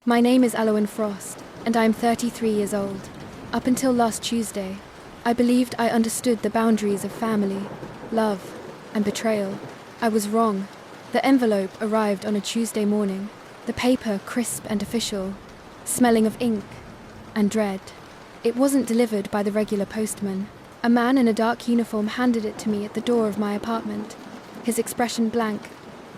My name is Aloan Frost, and I am 33 years old. Up until last Tuesday, I believed I understood the boundaries of family, love, and betrayal. I was wrong. The envelope arrived on a Tuesday morning, the paper crisp and official, smelling of ink and dread. It wasn't delivered by the regular postman. A man in a dark uniform handed it to me at the door of my apartment, his expression blank,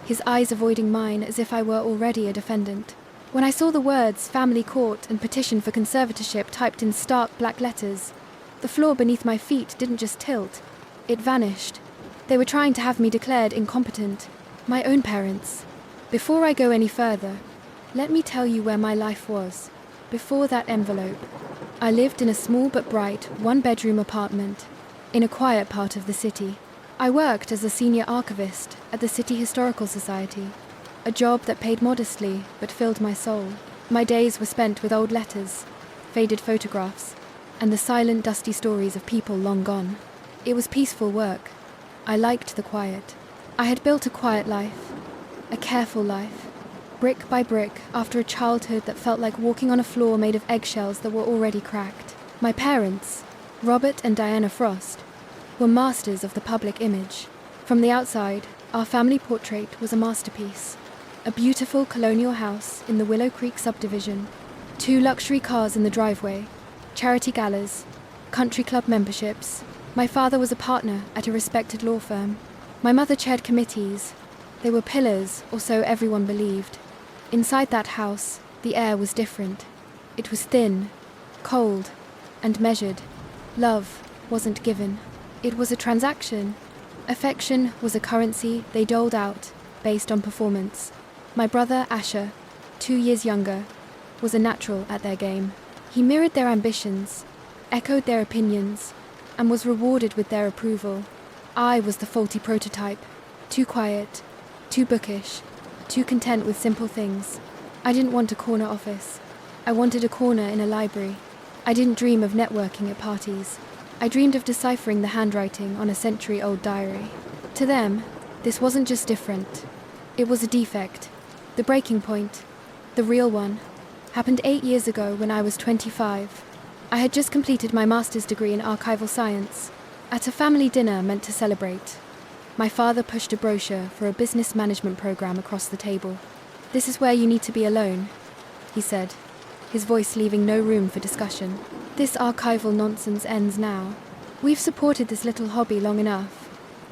his eyes avoiding mine as if I were already a defendant. When I saw the words family court and petition for conservatorship typed in stark black letters, the floor beneath my feet didn't just tilt, it vanished. They were trying to have me declared incompetent, my own parents. Before I go any further, let me tell you where my life was. Before that envelope, I lived in a small but bright one-bedroom apartment in a quiet part of the city. I worked as a senior archivist at the City Historical Society, a job that paid modestly but filled my soul. My days were spent with old letters, faded photographs, and the silent, dusty stories of people long gone. It was peaceful work. I liked the quiet. I had built a quiet life, a careful life, brick by brick, after a childhood that felt like walking on a floor made of eggshells that were already cracked. My parents, Robert and Diana Frost, were masters of the public image. From the outside, our family portrait was a masterpiece. A beautiful colonial house in the Willow Creek subdivision, 2 luxury cars in the driveway, charity galas, country club memberships. My father was a partner at a respected law firm. My mother chaired committees. They were pillars, or so everyone believed. Inside that house, the air was different. It was thin, cold, and measured. Love wasn't given. It was a transaction. Affection was a currency they doled out based on performance. My brother, Asher, 2 years younger, was a natural at their game. He mirrored their ambitions, echoed their opinions, and was rewarded with their approval. I was the faulty prototype, too quiet, too bookish, too content with simple things. I didn't want a corner office. I wanted a corner in a library. I didn't dream of networking at parties. I dreamed of deciphering the handwriting on a century-old diary. To them, this wasn't just different. It was a defect. The breaking point, the real one, happened 8 years ago when I was 25. I had just completed my master's degree in archival science. At a family dinner meant to celebrate, my father pushed a brochure for a business management program across the table. "This is where you need to be alone," he said, his voice leaving no room for discussion. "This archival nonsense ends now. We've supported this little hobby long enough."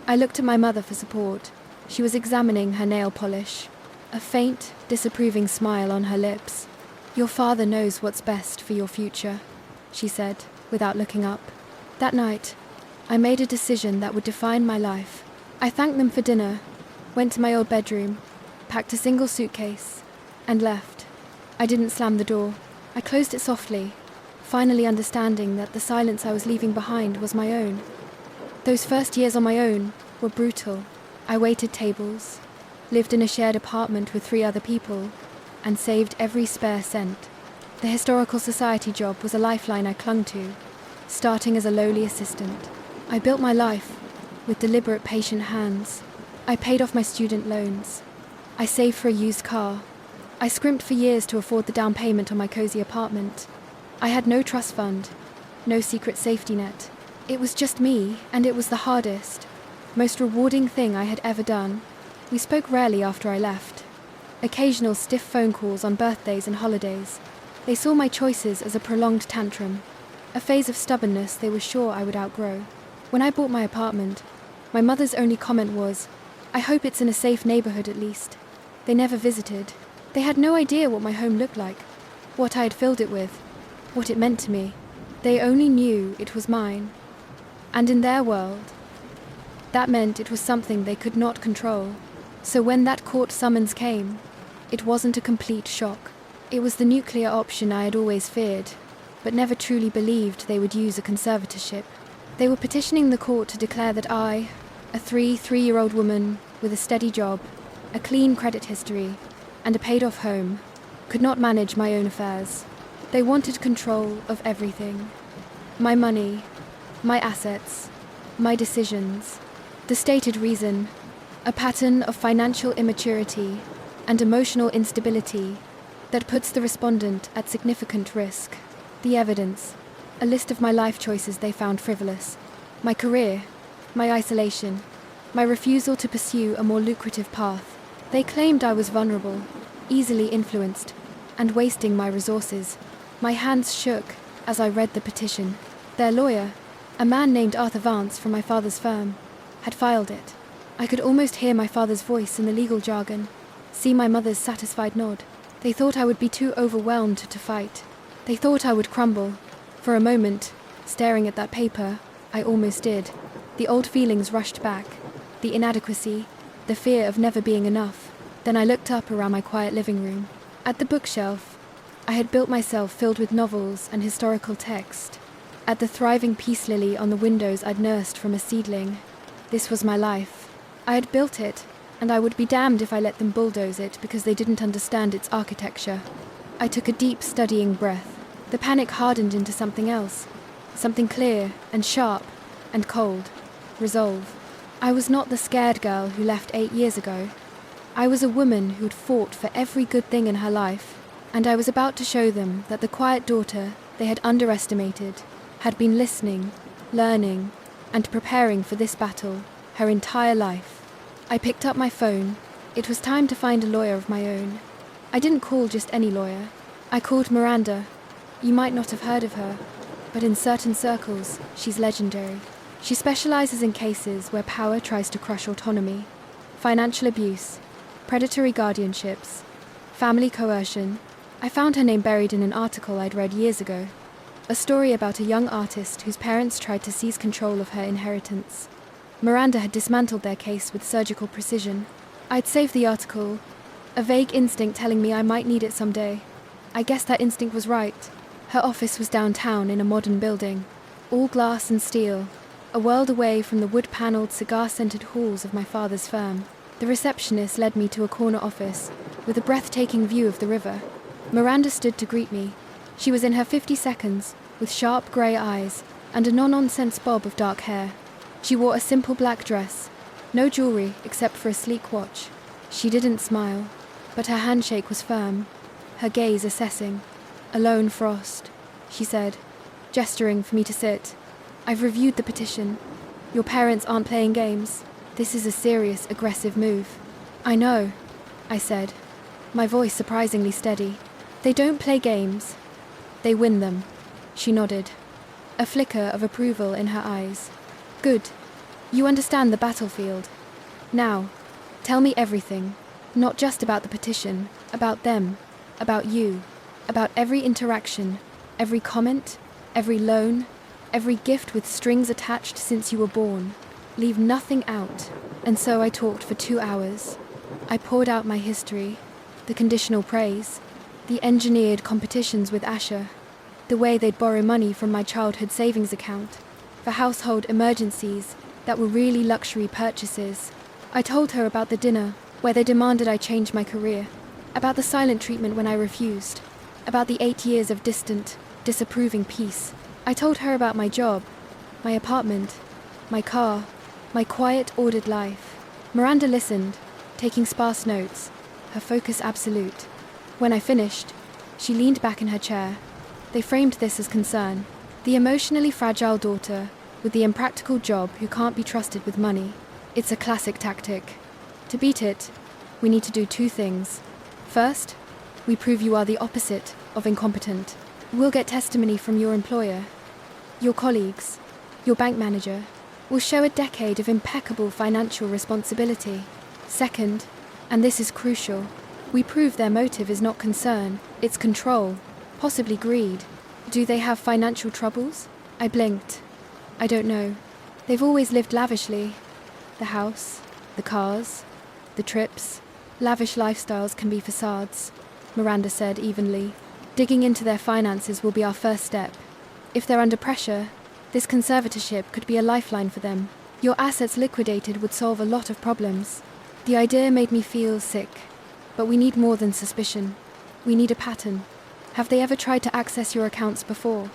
I looked at my mother for support. She was examining her nail polish, a faint, disapproving smile on her lips. "Your father knows what's best for your future," she said, without looking up. That night, I made a decision that would define my life. I thanked them for dinner, went to my old bedroom, packed a single suitcase, and left. I didn't slam the door. I closed it softly, finally understanding that the silence I was leaving behind was my own. Those first years on my own were brutal. I waited tables, lived in a shared apartment with 3 other people, and saved every spare cent. The Historical Society job was a lifeline I clung to, starting as a lowly assistant. I built my life with deliberate, patient hands. I paid off my student loans. I saved for a used car. I scrimped for years to afford the down payment on my cozy apartment. I had no trust fund, no secret safety net. It was just me, and it was the hardest, most rewarding thing I had ever done. We spoke rarely after I left. Occasional stiff phone calls on birthdays and holidays. They saw my choices as a prolonged tantrum, a phase of stubbornness they were sure I would outgrow. When I bought my apartment, my mother's only comment was, "I hope it's in a safe neighborhood at least." They never visited. They had no idea what my home looked like, what I had filled it with, what it meant to me. They only knew it was mine. And in their world, that meant it was something they could not control. So when that court summons came, it wasn't a complete shock. It was the nuclear option I had always feared, but never truly believed they would use a conservatorship. They were petitioning the court to declare that I, a 3-year-old woman with a steady job, a clean credit history, and a paid-off home, could not manage my own affairs. They wanted control of everything. My money, my assets, my decisions. The stated reason, a pattern of financial immaturity and emotional instability that puts the respondent at significant risk. The evidence, a list of my life choices they found frivolous. My career, my isolation, my refusal to pursue a more lucrative path. They claimed I was vulnerable, easily influenced, and wasting my resources. My hands shook as I read the petition. Their lawyer, a man named Arthur Vance from my father's firm, had filed it. I could almost hear my father's voice in the legal jargon, see my mother's satisfied nod. They thought I would be too overwhelmed to fight. They thought I would crumble. For a moment, staring at that paper, I almost did. The old feelings rushed back, the inadequacy, the fear of never being enough. Then I looked up around my quiet living room. At the bookshelf, I had built myself filled with novels and historical text. At the thriving peace lily on the windows I'd nursed from a seedling. This was my life. I had built it, and I would be damned if I let them bulldoze it because they didn't understand its architecture. I took a deep, studying breath. The panic hardened into something else. Something clear and sharp and cold. Resolve. I was not the scared girl who left 8 years ago. I was a woman who'd fought for every good thing in her life, and I was about to show them that the quiet daughter they had underestimated had been listening, learning, and preparing for this battle her entire life. I picked up my phone. It was time to find a lawyer of my own. I didn't call just any lawyer. I called Miranda. You might not have heard of her, but in certain circles, she's legendary. She specializes in cases where power tries to crush autonomy, financial abuse, predatory guardianships, family coercion. I found her name buried in an article I'd read years ago. A story about a young artist whose parents tried to seize control of her inheritance. Miranda had dismantled their case with surgical precision. I'd saved the article, a vague instinct telling me I might need it someday. I guess that instinct was right. Her office was downtown in a modern building, all glass and steel, a world away from the wood-panelled, cigar-scented halls of my father's firm. The receptionist led me to a corner office with a breathtaking view of the river. Miranda stood to greet me. She was in her 50 with sharp grey eyes and a no-nonsense bob of dark hair. She wore a simple black dress, no jewellery except for a sleek watch. She didn't smile, but her handshake was firm, her gaze assessing. "Aloan Frost," she said, gesturing for me to sit. "I've reviewed the petition. Your parents aren't playing games. This is a serious, aggressive move." "I know," I said, my voice surprisingly steady. "They don't play games. They win them." She nodded, a flicker of approval in her eyes. "Good. You understand the battlefield. Now, tell me everything. Not just about the petition, about them, about you, about every interaction, every comment, every loan, every gift with strings attached since you were born. Leave nothing out." And so I talked for 2 hours. I poured out my history, the conditional praise, the engineered competitions with Asher, the way they'd borrow money from my childhood savings account, for household emergencies that were really luxury purchases. I told her about the dinner where they demanded I change my career, about the silent treatment when I refused, about the 8 years of distant, disapproving peace. I told her about my job, my apartment, my car, my quiet, ordered life. Miranda listened, taking sparse notes, her focus absolute. When I finished, she leaned back in her chair. They framed this as concern. The emotionally fragile daughter with the impractical job who can't be trusted with money. It's a classic tactic. To beat it, we need to do 2 things. First, we prove you are the opposite of incompetent. We'll get testimony from your employer, your colleagues, your bank manager. We'll show a decade of impeccable financial responsibility. Second, and this is crucial, we prove their motive is not concern, it's control, possibly greed. Do they have financial troubles? I blinked. I don't know. They've always lived lavishly. The house, the cars, the trips. Lavish lifestyles can be facades, Miranda said evenly. Digging into their finances will be our first step. If they're under pressure, this conservatorship could be a lifeline for them. Your assets liquidated would solve a lot of problems. The idea made me feel sick. But we need more than suspicion. We need a pattern. Have they ever tried to access your accounts before?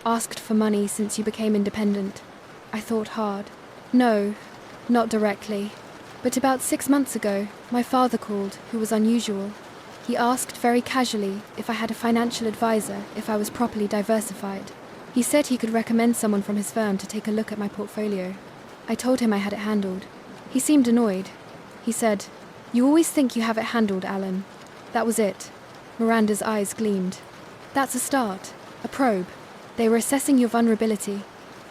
Asked for money since you became independent? I thought hard. No, not directly. But about 6 months ago, my father called, who was unusual. He asked very casually if I had a financial advisor, if I was properly diversified. He said he could recommend someone from his firm to take a look at my portfolio. I told him I had it handled. He seemed annoyed. He said, "You always think you have it handled, Alan." That was it. Miranda's eyes gleamed. "That's a start. A probe. They were assessing your vulnerability."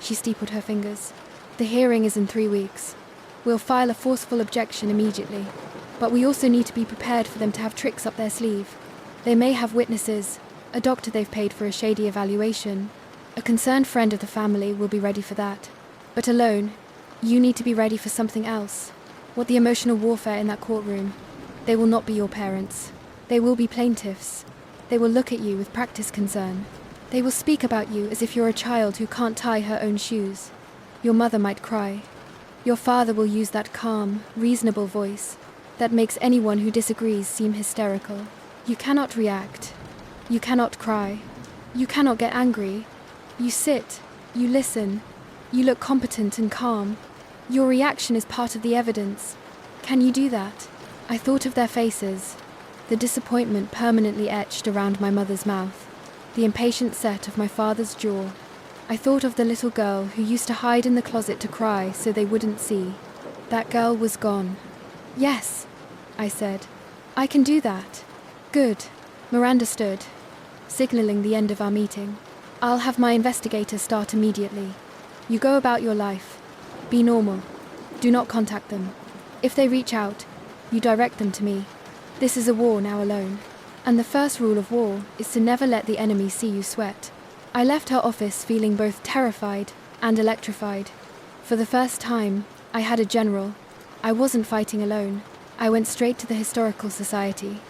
She steepled her fingers. "The hearing is in 3 weeks. We'll file a forceful objection immediately. But we also need to be prepared for them to have tricks up their sleeve. They may have witnesses, a doctor they've paid for a shady evaluation. A concerned friend of the family will be ready for that. But Aloan, you need to be ready for something else. What the emotional warfare in that courtroom. They will not be your parents. They will be plaintiffs. They will look at you with practiced concern. They will speak about you as if you're a child who can't tie her own shoes. Your mother might cry. Your father will use that calm, reasonable voice that makes anyone who disagrees seem hysterical. You cannot react. You cannot cry. You cannot get angry. You sit. You listen. You look competent and calm. Your reaction is part of the evidence. Can you do that? I thought of their faces, the disappointment permanently etched around my mother's mouth, the impatient set of my father's jaw. I thought of the little girl who used to hide in the closet to cry so they wouldn't see. That girl was gone. "Yes," I said. "I can do that." "Good." Miranda stood, signaling the end of our meeting. "I'll have my investigator start immediately. You go about your life. Be normal. Do not contact them. If they reach out, you direct them to me. This is a war now, Aloan. And the first rule of war is to never let the enemy see you sweat." I left her office feeling both terrified and electrified. For the first time, I had a general. I wasn't fighting alone. I went straight to the Historical Society,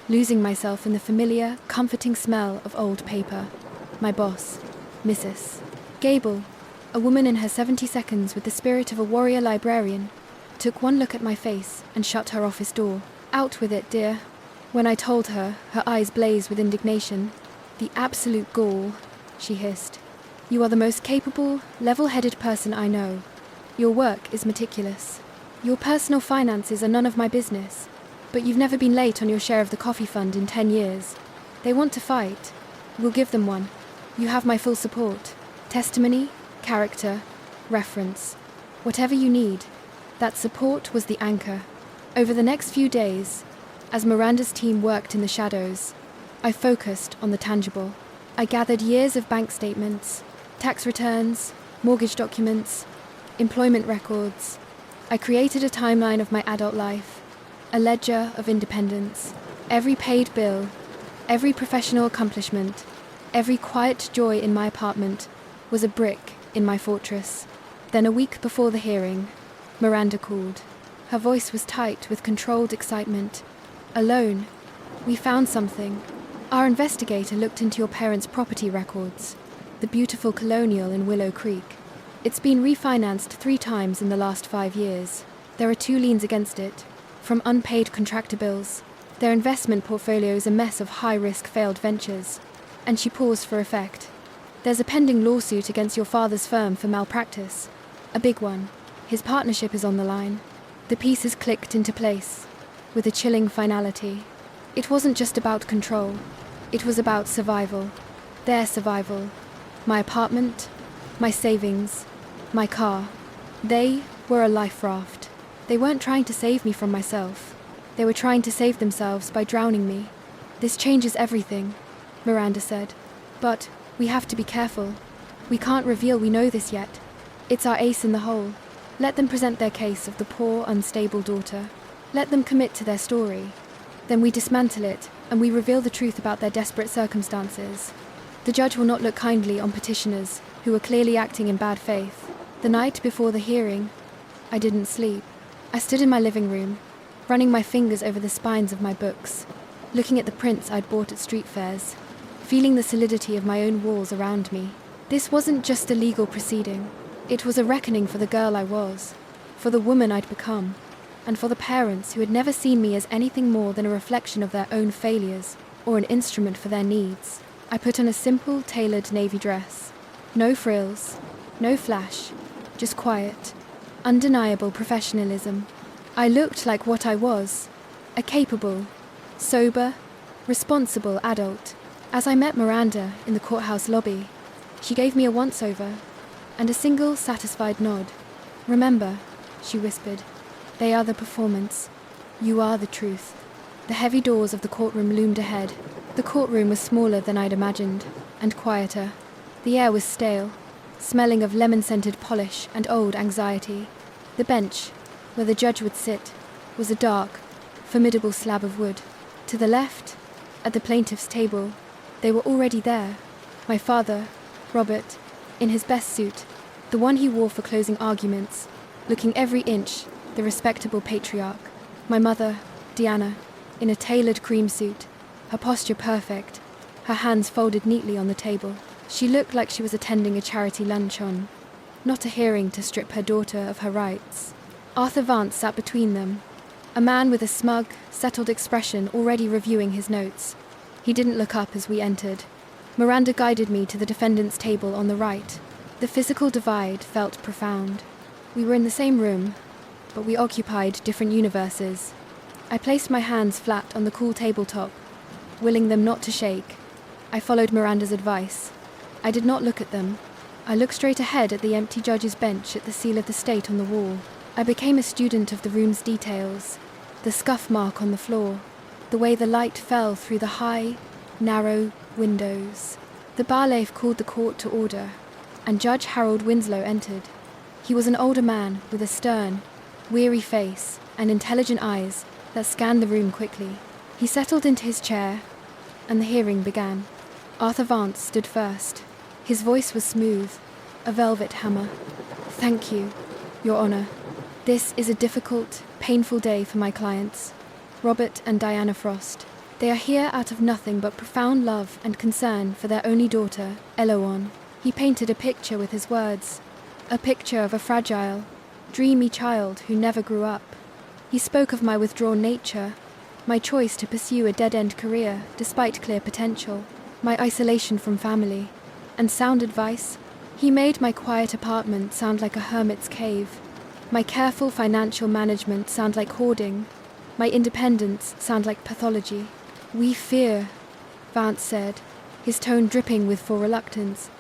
losing myself in the familiar, comforting smell of old paper. My boss, Mrs. Gable, a woman in her 70 seconds with the spirit of a warrior librarian, took one look at my face and shut her office door. "Out with it, dear." When I told her, her eyes blazed with indignation. "The absolute gall," she hissed. "You are the most capable, level-headed person I know. Your work is meticulous. Your personal finances are none of my business, but you've never been late on your share of the coffee fund in 10 years. They want to fight. We'll give them one. You have my full support. Testimony, character, reference. Whatever you need." That support was the anchor. Over the next few days, as Miranda's team worked in the shadows, I focused on the tangible. I gathered years of bank statements, tax returns, mortgage documents, employment records. I created a timeline of my adult life, a ledger of independence. Every paid bill, every professional accomplishment, every quiet joy in my apartment was a brick in my fortress. Then a week before the hearing, Miranda called. Her voice was tight with controlled excitement. "Aloan, we found something. Our investigator looked into your parents' property records, the beautiful colonial in Willow Creek. It's been refinanced 3 times in the last 5 years. There are 2 liens against it, from unpaid contractor bills. Their investment portfolio is a mess of high-risk failed ventures." And she paused for effect. "There's a pending lawsuit against your father's firm for malpractice. A big one. His partnership is on the line." The pieces clicked into place, with a chilling finality. It wasn't just about control. It was about survival. Their survival. My apartment, my savings, my car. They were a life raft. They weren't trying to save me from myself. They were trying to save themselves by drowning me. "This changes everything," Miranda said. "But we have to be careful. We can't reveal we know this yet. It's our ace in the hole. Let them present their case of the poor, unstable daughter. Let them commit to their story. Then we dismantle it, and we reveal the truth about their desperate circumstances. The judge will not look kindly on petitioners who are clearly acting in bad faith." The night before the hearing, I didn't sleep. I stood in my living room, running my fingers over the spines of my books, looking at the prints I'd bought at street fairs, feeling the solidity of my own walls around me. This wasn't just a legal proceeding. It was a reckoning for the girl I was, for the woman I'd become, and for the parents who had never seen me as anything more than a reflection of their own failures or an instrument for their needs. I put on a simple, tailored navy dress. No frills, no flash, just quiet, undeniable professionalism. I looked like what I was, a capable, sober, responsible adult. As I met Miranda in the courthouse lobby, she gave me a once-over and a single satisfied nod. "Remember," she whispered, "they are the performance. You are the truth." The heavy doors of the courtroom loomed ahead. The courtroom was smaller than I'd imagined, and quieter. The air was stale, smelling of lemon-scented polish and old anxiety. The bench, where the judge would sit, was a dark, formidable slab of wood. To the left, at the plaintiff's table, they were already there. My father, Robert, in his best suit, the one he wore for closing arguments, looking every inch the respectable patriarch. My mother, Diana, in a tailored cream suit, her posture perfect, her hands folded neatly on the table. She looked like she was attending a charity luncheon, not a hearing to strip her daughter of her rights. Arthur Vance sat between them, a man with a smug, settled expression already reviewing his notes. He didn't look up as we entered. Miranda guided me to the defendant's table on the right. The physical divide felt profound. We were in the same room, but we occupied different universes. I placed my hands flat on the cool tabletop, willing them not to shake. I followed Miranda's advice. I did not look at them. I looked straight ahead at the empty judge's bench at the seal of the state on the wall. I became a student of the room's details, the scuff mark on the floor, the way the light fell through the high, narrow windows. The bailiff called the court to order, and Judge Harold Winslow entered. He was an older man with a stern, weary face and intelligent eyes that scanned the room quickly. He settled into his chair, and the hearing began. Arthur Vance stood first. His voice was smooth, a velvet hammer. "Thank you, Your Honor. This is a difficult, painful day for my clients, Robert and Diana Frost. They are here out of nothing but profound love and concern for their only daughter, Aloan." He painted a picture with his words, a picture of a fragile, dreamy child who never grew up. He spoke of my withdrawn nature, my choice to pursue a dead-end career despite clear potential, my isolation from family, and sound advice. He made my quiet apartment sound like a hermit's cave, my careful financial management sound like hoarding, my independence sound like pathology. "We fear," Vance said, his tone dripping with full reluctance,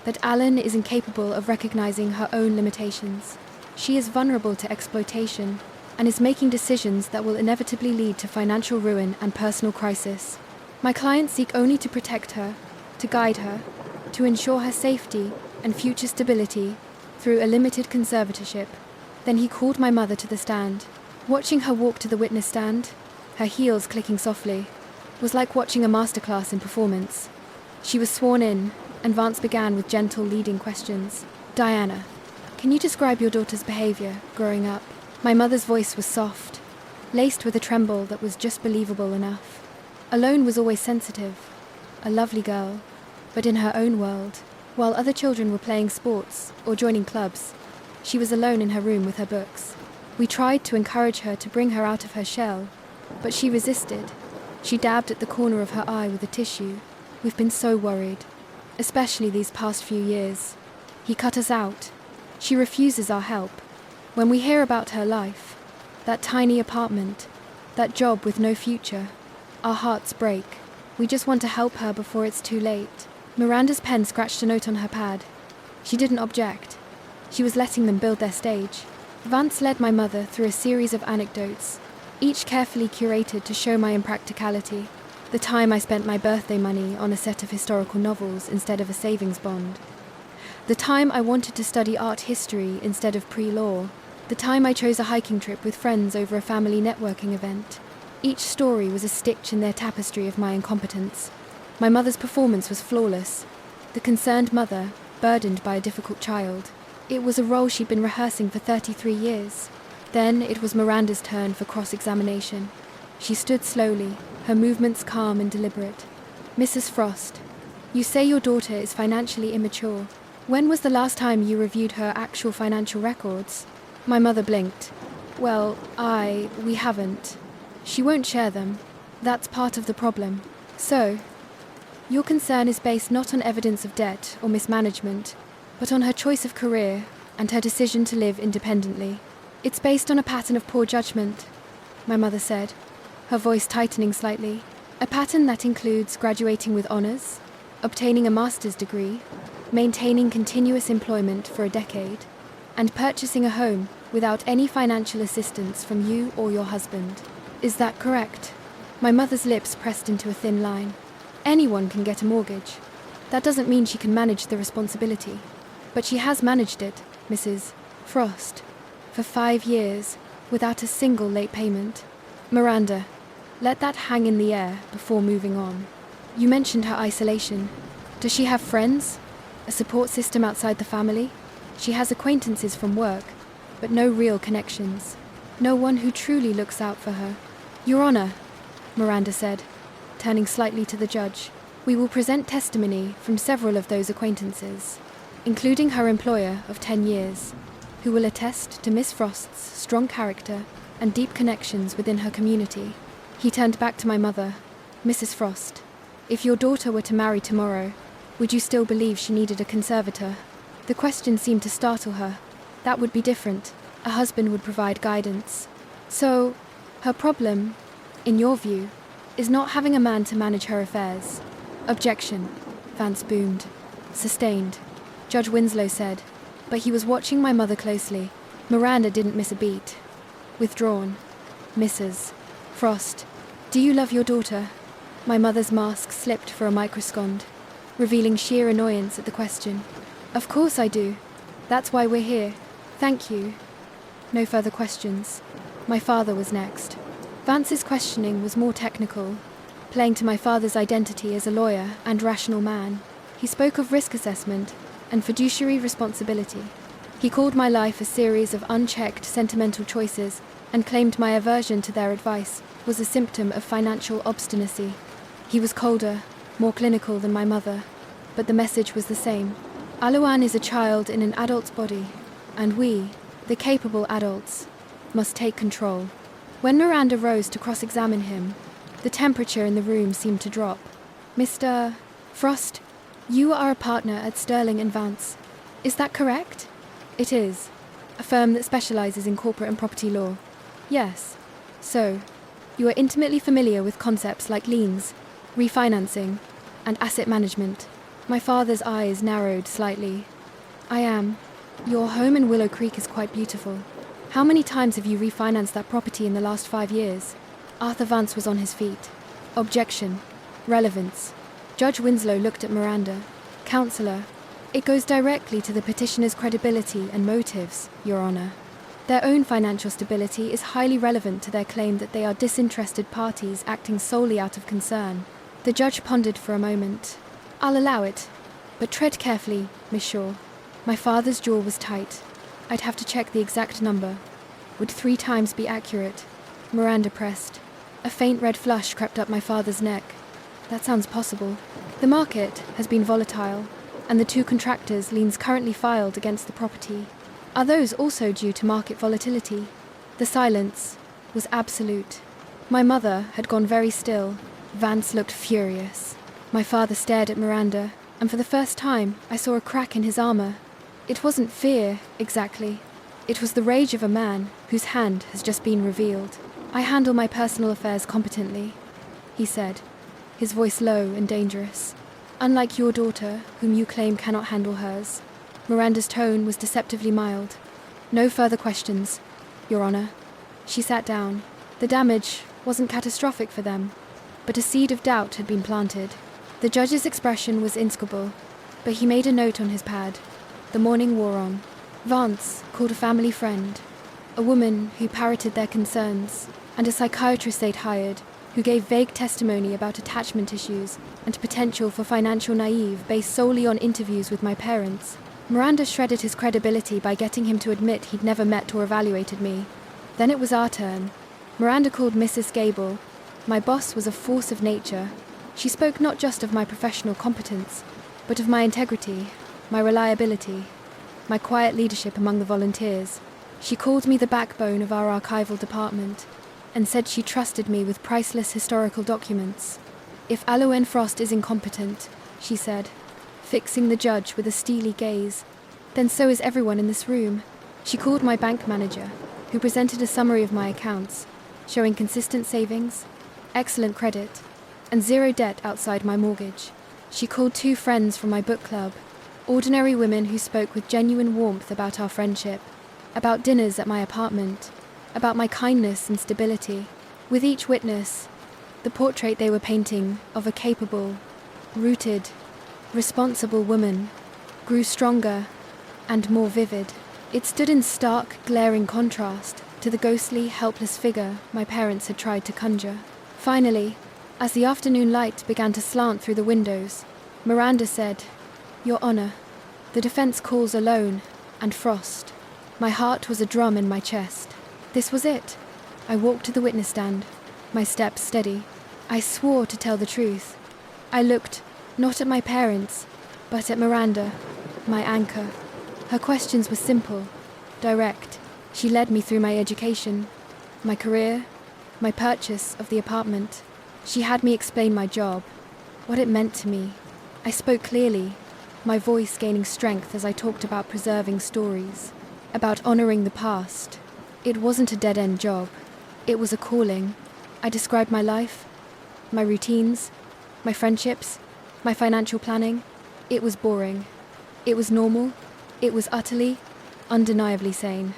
"that Alan is incapable of recognizing her own limitations. She is vulnerable to exploitation and is making decisions that will inevitably lead to financial ruin and personal crisis. My clients seek only to protect her, to guide her, to ensure her safety and future stability through a limited conservatorship." Then he called my mother to the stand. Watching her walk to the witness stand, her heels clicking softly, was like watching a masterclass in performance. She was sworn in, and Vance began with gentle leading questions. "Diana, can you describe your daughter's behavior growing up?" My mother's voice was soft, laced with a tremble that was just believable enough. Aloan was always sensitive, a lovely girl, but in her own world. While other children were playing sports or joining clubs, she was alone in her room with her books. We tried to encourage her to bring her out of her shell, but she resisted. She dabbed at the corner of her eye with a tissue. "We've been so worried, especially these past few years. He cut us out. She refuses our help. When we hear about her life, that tiny apartment, that job with no future, our hearts break. We just want to help her before it's too late." Miranda's pen scratched a note on her pad. She didn't object. She was letting them build their stage. Vance led my mother through a series of anecdotes, each carefully curated to show my impracticality. The time I spent my birthday money on a set of historical novels instead of a savings bond. The time I wanted to study art history instead of pre-law. The time I chose a hiking trip with friends over a family networking event. Each story was a stitch in their tapestry of my incompetence. My mother's performance was flawless. The concerned mother, burdened by a difficult child. It was a role she'd been rehearsing for 33 years. Then it was Miranda's turn for cross-examination. She stood slowly, her movements calm and deliberate. "Mrs. Frost, you say your daughter is financially immature. When was the last time you reviewed her actual financial records?" My mother blinked. "Well, we haven't. She won't share them. That's part of the problem. So, your concern is based not on evidence of debt or mismanagement, but on her choice of career and her decision to live independently. It's based on a pattern of poor judgment," my mother said, her voice tightening slightly. A pattern that includes graduating with honors, obtaining a master's degree, maintaining continuous employment for a decade, and purchasing a home without any financial assistance from you or your husband. Is that correct? My mother's lips pressed into a thin line. Anyone can get a mortgage. That doesn't mean she can manage the responsibility. But she has managed it, Mrs. Frost, for 5 years, without a single late payment. Miranda, let that hang in the air before moving on. You mentioned her isolation. Does she have friends? A support system outside the family? She has acquaintances from work, but no real connections. No one who truly looks out for her. Your Honor, Miranda said, turning slightly to the judge, we will present testimony from several of those acquaintances, including her employer of 10 years, who will attest to Miss Frost's strong character and deep connections within her community. He turned back to my mother. Mrs. Frost, if your daughter were to marry tomorrow, would you still believe she needed a conservator? The question seemed to startle her. That would be different. A husband would provide guidance. So, her problem, in your view, is not having a man to manage her affairs. Objection, Vance boomed. Sustained, Judge Winslow said, but he was watching my mother closely. Miranda didn't miss a beat. Withdrawn. Mrs. Frost, do you love your daughter? My mother's mask slipped for a microsecond, revealing sheer annoyance at the question. Of course I do. That's why we're here. Thank you. No further questions. My father was next. Vance's questioning was more technical, playing to my father's identity as a lawyer and rational man. He spoke of risk assessment and fiduciary responsibility. He called my life a series of unchecked sentimental choices and claimed my aversion to their advice was a symptom of financial obstinacy. He was colder, more clinical than my mother, but the message was the same. Aloan is a child in an adult's body, and we, the capable adults, must take control. When Miranda rose to cross-examine him, the temperature in the room seemed to drop. Mr. Frost, you are a partner at Sterling and Vance. Is that correct? It is. A firm that specializes in corporate and property law. Yes. So, you are intimately familiar with concepts like liens, refinancing, and asset management. My father's eyes narrowed slightly. I am. Your home in Willow Creek is quite beautiful. How many times have you refinanced that property in the last 5 years? Arthur Vance was on his feet. Objection. Relevance. Judge Winslow looked at Miranda. Counselor, it goes directly to the petitioner's credibility and motives, Your Honor. Their own financial stability is highly relevant to their claim that they are disinterested parties acting solely out of concern. The judge pondered for a moment. I'll allow it, but tread carefully, Miss Shaw. My father's jaw was tight. I'd have to check the exact number. Would 3 times be accurate? Miranda pressed. A faint red flush crept up my father's neck. That sounds possible. The market has been volatile, and the 2 contractors' liens currently filed against the property. Are those also due to market volatility? The silence was absolute. My mother had gone very still. Vance looked furious. My father stared at Miranda, and for the first time I saw a crack in his armor. It wasn't fear, exactly. It was the rage of a man whose hand has just been revealed. I handle my personal affairs competently, he said, his voice low and dangerous. Unlike your daughter, whom you claim cannot handle hers. Miranda's tone was deceptively mild. No further questions, Your Honor. She sat down. The damage wasn't catastrophic for them, but a seed of doubt had been planted. The judge's expression was inscrutable, but he made a note on his pad. The morning wore on. Vance called a family friend, a woman who parroted their concerns, and a psychiatrist they'd hired, who gave vague testimony about attachment issues and potential for financial naive based solely on interviews with my parents. Miranda shredded his credibility by getting him to admit he'd never met or evaluated me. Then it was our turn. Miranda called Mrs. Gable. My boss was a force of nature. She spoke not just of my professional competence, but of my integrity, my reliability, my quiet leadership among the volunteers. She called me the backbone of our archival department, and said she trusted me with priceless historical documents. If Aloan Frost is incompetent, she said, fixing the judge with a steely gaze, then so is everyone in this room. She called my bank manager, who presented a summary of my accounts, showing consistent savings, excellent credit, and zero debt outside my mortgage. She called 2 friends from my book club, ordinary women who spoke with genuine warmth about our friendship, about dinners at my apartment, about my kindness and stability. With each witness, the portrait they were painting of a capable, rooted, responsible woman grew stronger and more vivid. It stood in stark, glaring contrast to the ghostly, helpless figure my parents had tried to conjure. Finally, as the afternoon light began to slant through the windows, Miranda said, "Your Honor, the defense calls Aloan and Frost." My heart was a drum in my chest. This was it. I walked to the witness stand, my steps steady. I swore to tell the truth. I looked not at my parents, but at Miranda, my anchor. Her questions were simple, direct. She led me through my education, my career, my purchase of the apartment. She had me explain my job, what it meant to me. I spoke clearly, my voice gaining strength as I talked about preserving stories, about honoring the past. It wasn't a dead-end job. It was a calling. I described my life, my routines, my friendships, my financial planning. It was boring. It was normal. It was utterly, undeniably sane.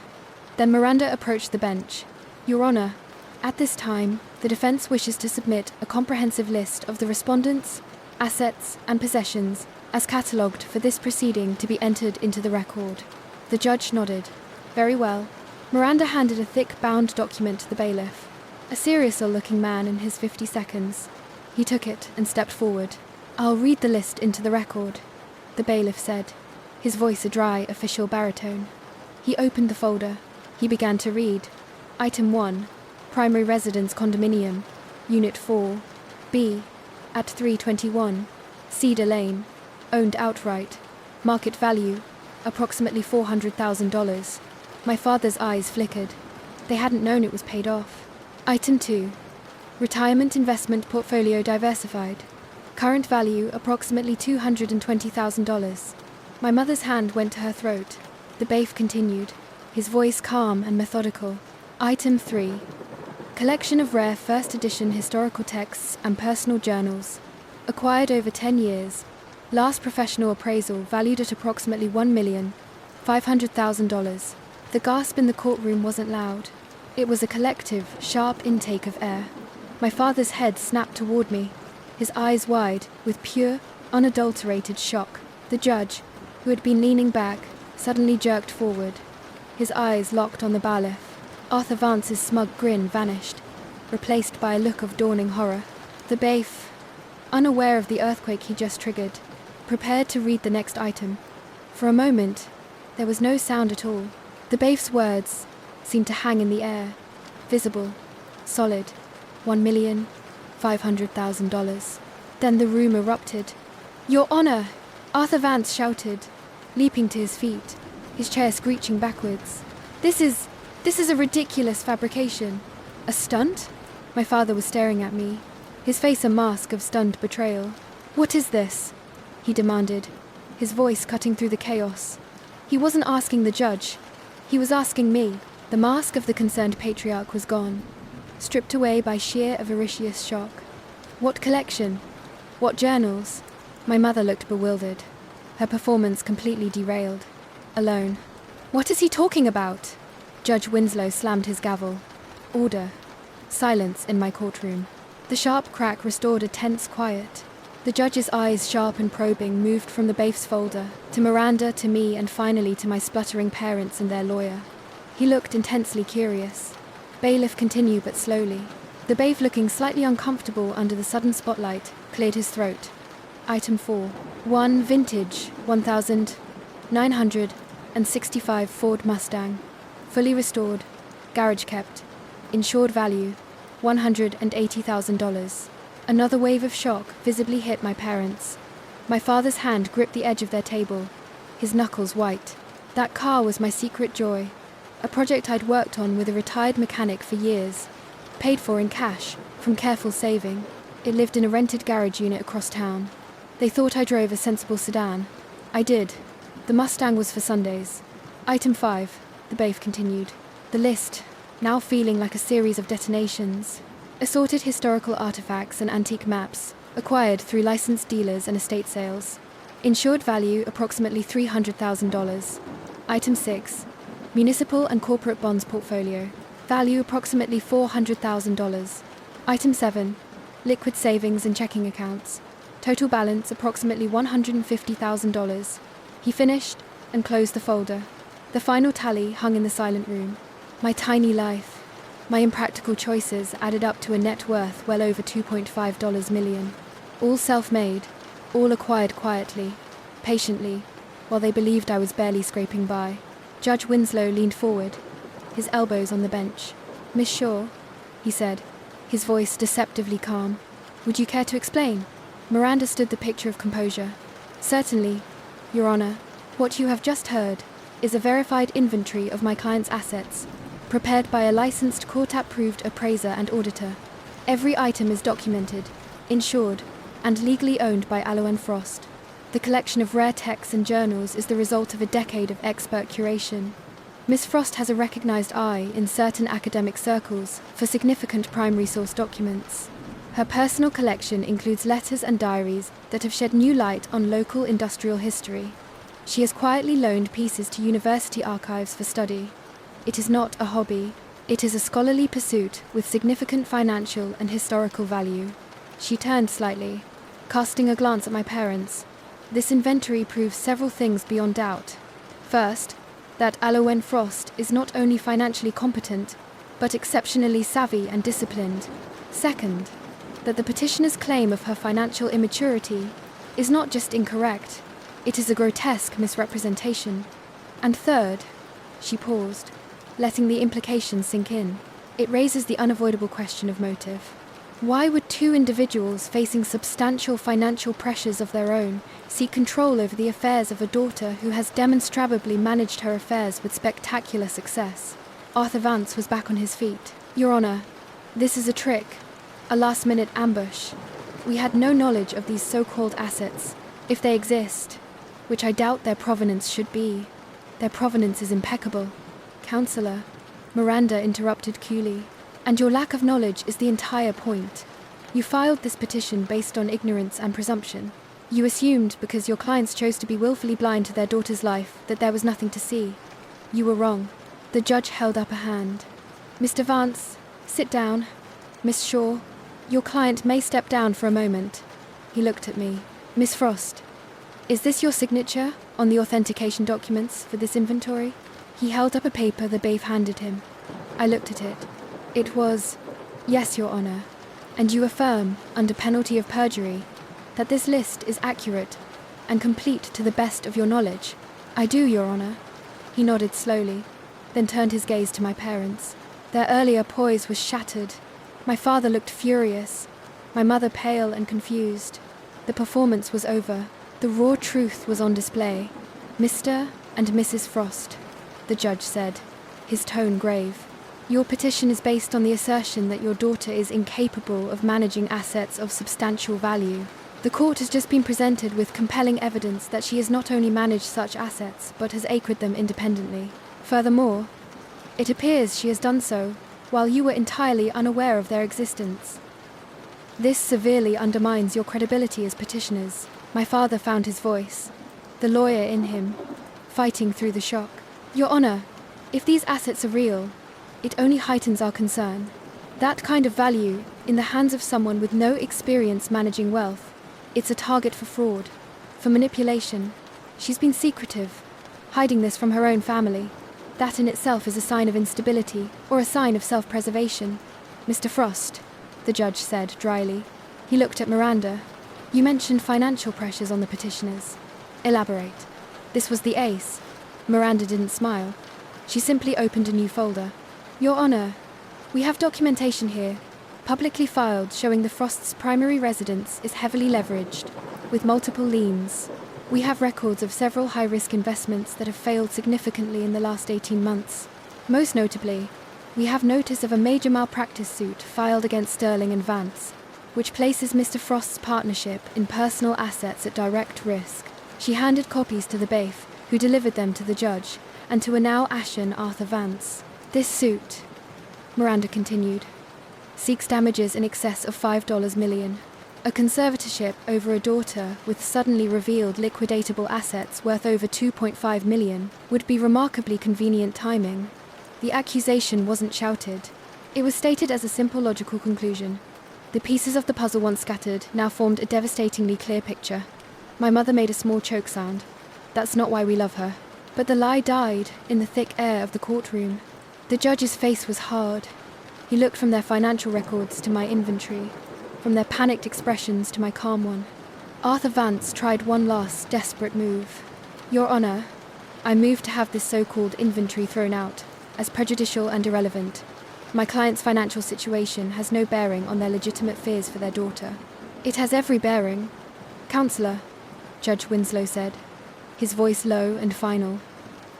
Then Miranda approached the bench. "Your Honor, at this time, the defense wishes to submit a comprehensive list of the respondents, assets, and possessions as catalogued for this proceeding to be entered into the record." The judge nodded. "Very well." Miranda handed a thick, bound document to the bailiff, a serious-looking man in his 52nd. He took it and stepped forward. "I'll read the list into the record," the bailiff said, his voice a dry, official baritone. He opened the folder. He began to read. Item 1, Primary Residence Condominium, Unit 4, B, at 321, Cedar Lane, owned outright, market value, approximately $400,000. My father's eyes flickered. They hadn't known it was paid off. Item 2, Retirement Investment Portfolio Diversified, current value approximately $220,000. My mother's hand went to her throat. The bailiff continued, his voice calm and methodical. Item 3, Collection of rare first edition historical texts and personal journals, acquired over 10 years. Last professional appraisal valued at approximately $1,500,000. The gasp in the courtroom wasn't loud. It was a collective, sharp intake of air. My father's head snapped toward me, his eyes wide with pure, unadulterated shock. The judge, who had been leaning back, suddenly jerked forward. His eyes locked on the bailiff. Arthur Vance's smug grin vanished, replaced by a look of dawning horror. The bailiff, unaware of the earthquake he just triggered, prepared to read the next item. For a moment, there was no sound at all. The bailiff's words seemed to hang in the air, visible, solid. $1,500,000. Then the room erupted. "Your Honor!" Arthur Vance shouted, leaping to his feet, his chair screeching backwards. This is a ridiculous fabrication. A stunt?" My father was staring at me, his face a mask of stunned betrayal. "What is this?" he demanded, his voice cutting through the chaos. He wasn't asking the judge. He was asking me. The mask of the concerned patriarch was gone, stripped away by sheer avaricious shock. What collection? What journals? My mother looked bewildered, her performance completely derailed. Alone. "What is he talking about?" Judge Winslow slammed his gavel. Order. Silence in my courtroom. The sharp crack restored a tense quiet. The judge's eyes, sharp and probing, moved from the bailiff's folder, to Miranda, to me, and finally to my spluttering parents and their lawyer. He looked intensely curious. Bailiff continued, but slowly. The bailiff, looking slightly uncomfortable under the sudden spotlight, cleared his throat. Item 4. 1 Vintage 1965 Ford Mustang. Fully restored. Garage kept. Insured value $180,000. Another wave of shock visibly hit my parents. My father's hand gripped the edge of their table, his knuckles white. That car was my secret joy. A project I'd worked on with a retired mechanic for years, paid for in cash, from careful saving. It lived in a rented garage unit across town. They thought I drove a sensible sedan. I did. The Mustang was for Sundays. Item 5, the bailiff continued. The list, now feeling like a series of detonations. Assorted historical artifacts and antique maps, acquired through licensed dealers and estate sales. Insured value approximately $300,000. Item 6. Municipal and corporate bonds portfolio. Value approximately $400,000. Item 7. Liquid savings and checking accounts. Total balance approximately $150,000. He finished and closed the folder. The final tally hung in the silent room. My tiny life, my impractical choices added up to a net worth well over $2.5 million. All self-made, all acquired quietly, patiently, while they believed I was barely scraping by. Judge Winslow leaned forward, his elbows on the bench. "Miss Shaw," he said, his voice deceptively calm. "Would you care to explain?" Miranda stood the picture of composure. "Certainly, Your Honor. What you have just heard is a verified inventory of my client's assets, prepared by a licensed court-approved appraiser and auditor. Every item is documented, insured, and legally owned by Aloan Frost. The collection of rare texts and journals is the result of a decade of expert curation. Miss Frost has a recognized eye in certain academic circles for significant primary source documents. Her personal collection includes letters and diaries that have shed new light on local industrial history. She has quietly loaned pieces to university archives for study. It is not a hobby. It is a scholarly pursuit with significant financial and historical value." She turned slightly, casting a glance at my parents. "This inventory proves several things beyond doubt. First, that Aloan Frost is not only financially competent, but exceptionally savvy and disciplined. Second, that the petitioner's claim of her financial immaturity is not just incorrect, it is a grotesque misrepresentation. And third," she paused, letting the implication sink in, "it raises the unavoidable question of motive. Why would two individuals facing substantial financial pressures of their own seek control over the affairs of a daughter who has demonstrably managed her affairs with spectacular success?" Arthur Vance was back on his feet. "Your Honor, this is a trick, a last-minute ambush. We had no knowledge of these so-called assets. If they exist, which I doubt their provenance should be, their provenance is impeccable." "Counselor," Miranda interrupted coolly, "and your lack of knowledge is the entire point. You filed this petition based on ignorance and presumption. You assumed because your clients chose to be willfully blind to their daughter's life that there was nothing to see. You were wrong." The judge held up a hand. "Mr. Vance, sit down. Miss Shaw, your client may step down for a moment." He looked at me. "Miss Frost, is this your signature on the authentication documents for this inventory?" He held up a paper the bailiff handed him. I looked at it. It was, "Yes, Your Honor. And you affirm, under penalty of perjury, that this list is accurate and complete to the best of your knowledge?" "I do, Your Honor." He nodded slowly, then turned his gaze to my parents. Their earlier poise was shattered. My father looked furious, my mother pale and confused. The performance was over. The raw truth was on display. "Mr. and Mrs. Frost," the judge said, his tone grave, "your petition is based on the assertion that your daughter is incapable of managing assets of substantial value. The court has just been presented with compelling evidence that she has not only managed such assets, but has acquired them independently. Furthermore, it appears she has done so while you were entirely unaware of their existence. This severely undermines your credibility as petitioners." My father found his voice, the lawyer in him, fighting through the shock. "Your Honor, if these assets are real, it only heightens our concern. That kind of value, in the hands of someone with no experience managing wealth, it's a target for fraud, for manipulation. She's been secretive, hiding this from her own family. That in itself is a sign of instability, or a sign of self-preservation." "Mr. Frost," the judge said dryly. He looked at Miranda. "You mentioned financial pressures on the petitioners. Elaborate." This was the ace. Miranda didn't smile. She simply opened a new folder. "Your Honor, we have documentation here, publicly filed, showing the Frost's primary residence is heavily leveraged, with multiple liens. We have records of several high-risk investments that have failed significantly in the last 18 months. Most notably, we have notice of a major malpractice suit filed against Sterling and Vance, which places Mr. Frost's partnership in personal assets at direct risk." She handed copies to the bailiff, who delivered them to the judge, and to a now ashen Arthur Vance. "This suit," Miranda continued, seeks damages in excess of $5 million. A conservatorship over a daughter with suddenly revealed liquidatable assets worth over $2.5 million would be remarkably convenient timing. The accusation wasn't shouted. It was stated as a simple logical conclusion. The pieces of the puzzle once scattered now formed a devastatingly clear picture. My mother made a small choke sound. That's not why we love her. But the lie died in the thick air of the courtroom. The judge's face was hard. He looked from their financial records to my inventory, from their panicked expressions to my calm one. Arthur Vance tried one last, desperate move. Your Honor, I move to have this so-called inventory thrown out, as prejudicial and irrelevant. My client's financial situation has no bearing on their legitimate fears for their daughter. It has every bearing. Counselor, Judge Winslow said, his voice low and final.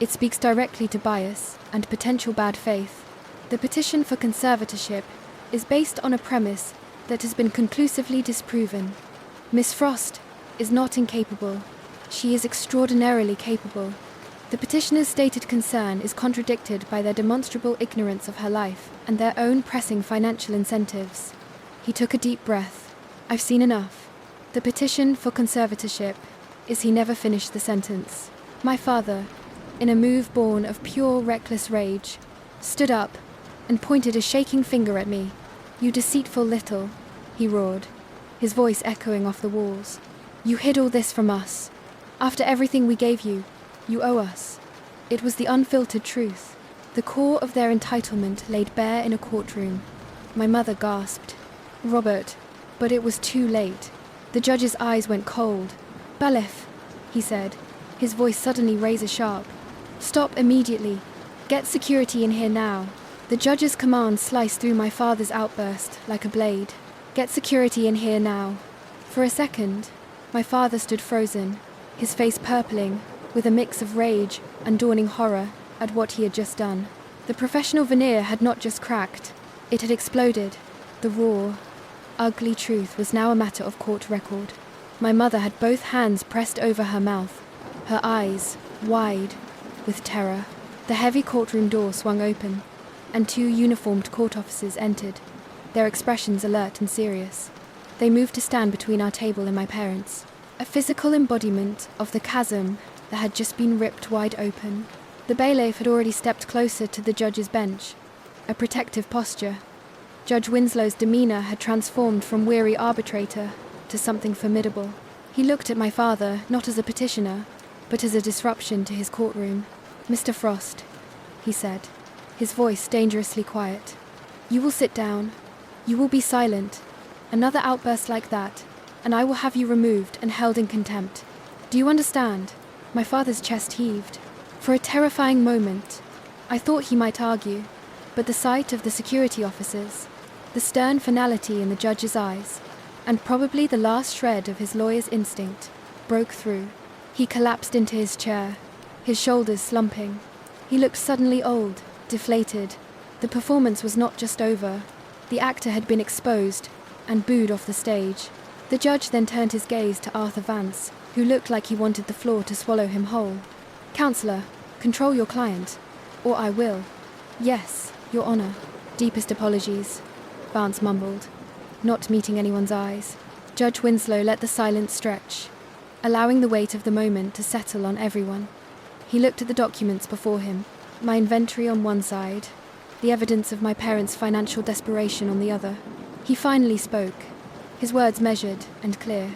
It speaks directly to bias and potential bad faith. The petition for conservatorship is based on a premise that has been conclusively disproven. Miss Frost is not incapable. She is extraordinarily capable. The petitioner's stated concern is contradicted by their demonstrable ignorance of her life and their own pressing financial incentives. He took a deep breath. I've seen enough. The petition for conservatorship is he never finished the sentence. My father, in a move born of pure reckless rage, stood up and pointed a shaking finger at me. You deceitful little, he roared, his voice echoing off the walls. You hid all this from us. After everything we gave you, you owe us. It was the unfiltered truth, the core of their entitlement laid bare in a courtroom. My mother gasped. Robert, but it was too late. The judge's eyes went cold. Bailiff, he said, his voice suddenly razor-sharp. Stop immediately. Get security in here now. The judge's command sliced through my father's outburst like a blade. Get security in here now. For a second, my father stood frozen, his face purpling, with a mix of rage and dawning horror at what he had just done. The professional veneer had not just cracked, it had exploded. The raw, ugly truth was now a matter of court record. My mother had both hands pressed over her mouth, her eyes wide with terror. The heavy courtroom door swung open, and two uniformed court officers entered, their expressions alert and serious. They moved to stand between our table and my parents, a physical embodiment of the chasm that had just been ripped wide open. The bailiff had already stepped closer to the judge's bench, a protective posture. Judge Winslow's demeanour had transformed from weary arbitrator to something formidable. He looked at my father not as a petitioner, but as a disruption to his courtroom. Mr. Frost, he said, his voice dangerously quiet. You will sit down. You will be silent. Another outburst like that, and I will have you removed and held in contempt. Do you understand? My father's chest heaved. For a terrifying moment, I thought he might argue, but the sight of the security officers, the stern finality in the judge's eyes, and probably the last shred of his lawyer's instinct, broke through. He collapsed into his chair, his shoulders slumping. He looked suddenly old, deflated. The performance was not just over. The actor had been exposed and booed off the stage. The judge then turned his gaze to Arthur Vance, who looked like he wanted the floor to swallow him whole. Counselor, control your client, or I will. Yes, Your Honor. Deepest apologies, Vance mumbled, not meeting anyone's eyes. Judge Winslow let the silence stretch, allowing the weight of the moment to settle on everyone. He looked at the documents before him, my inventory on one side, the evidence of my parents' financial desperation on the other. He finally spoke, his words measured and clear.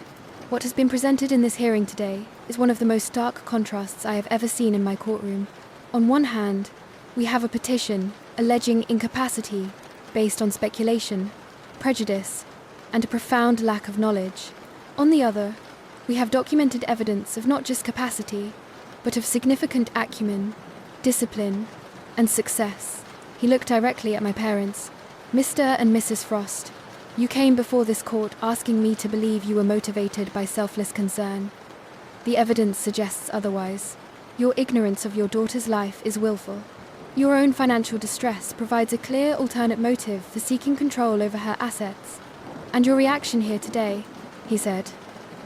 What has been presented in this hearing today is one of the most stark contrasts I have ever seen in my courtroom. On one hand, we have a petition alleging incapacity based on speculation, prejudice, and a profound lack of knowledge. On the other, we have documented evidence of not just capacity, but of significant acumen, discipline, and success. He looked directly at my parents. Mr. and Mrs. Frost, you came before this court asking me to believe you were motivated by selfless concern. The evidence suggests otherwise. Your ignorance of your daughter's life is willful. Your own financial distress provides a clear alternate motive for seeking control over her assets. And your reaction here today, he said,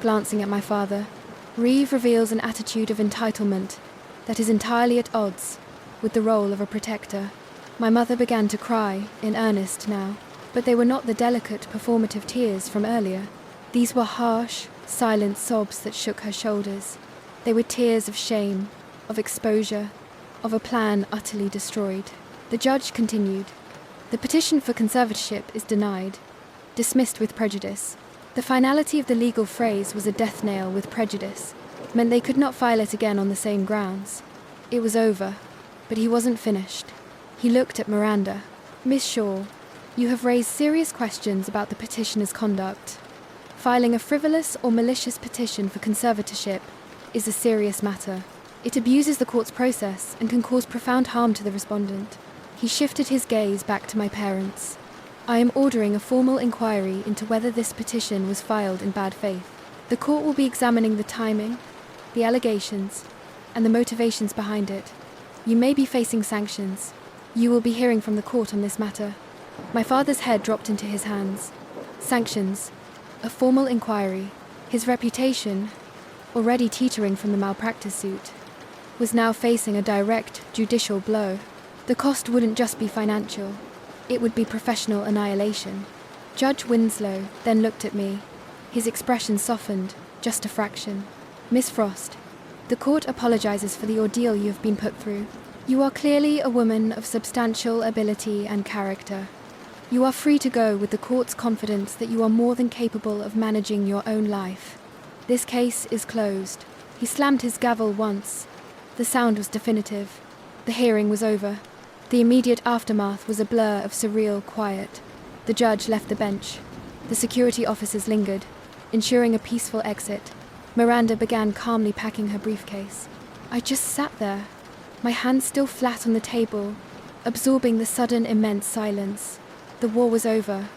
glancing at my father, Reeve reveals an attitude of entitlement that is entirely at odds with the role of a protector. My mother began to cry, in earnest now. But they were not the delicate, performative tears from earlier. These were harsh, silent sobs that shook her shoulders. They were tears of shame, of exposure, of a plan utterly destroyed. The judge continued. The petition for conservatorship is denied, dismissed with prejudice. The finality of the legal phrase was a death nail with prejudice, meant they could not file it again on the same grounds. It was over, but he wasn't finished. He looked at Miranda. Miss Shaw, you have raised serious questions about the petitioner's conduct. Filing a frivolous or malicious petition for conservatorship is a serious matter. It abuses the court's process and can cause profound harm to the respondent. He shifted his gaze back to my parents. I am ordering a formal inquiry into whether this petition was filed in bad faith. The court will be examining the timing, the allegations, and the motivations behind it. You may be facing sanctions. You will be hearing from the court on this matter. My father's head dropped into his hands. Sanctions. A formal inquiry. His reputation, already teetering from the malpractice suit, was now facing a direct judicial blow. The cost wouldn't just be financial. It would be professional annihilation. Judge Winslow then looked at me. His expression softened, just a fraction. Miss Frost, the court apologizes for the ordeal you have been put through. You are clearly a woman of substantial ability and character. You are free to go with the court's confidence that you are more than capable of managing your own life. This case is closed. He slammed his gavel once. The sound was definitive. The hearing was over. The immediate aftermath was a blur of surreal quiet. The judge left the bench. The security officers lingered, ensuring a peaceful exit. Miranda began calmly packing her briefcase. I just sat there, my hands still flat on the table, absorbing the sudden immense silence. The war was over.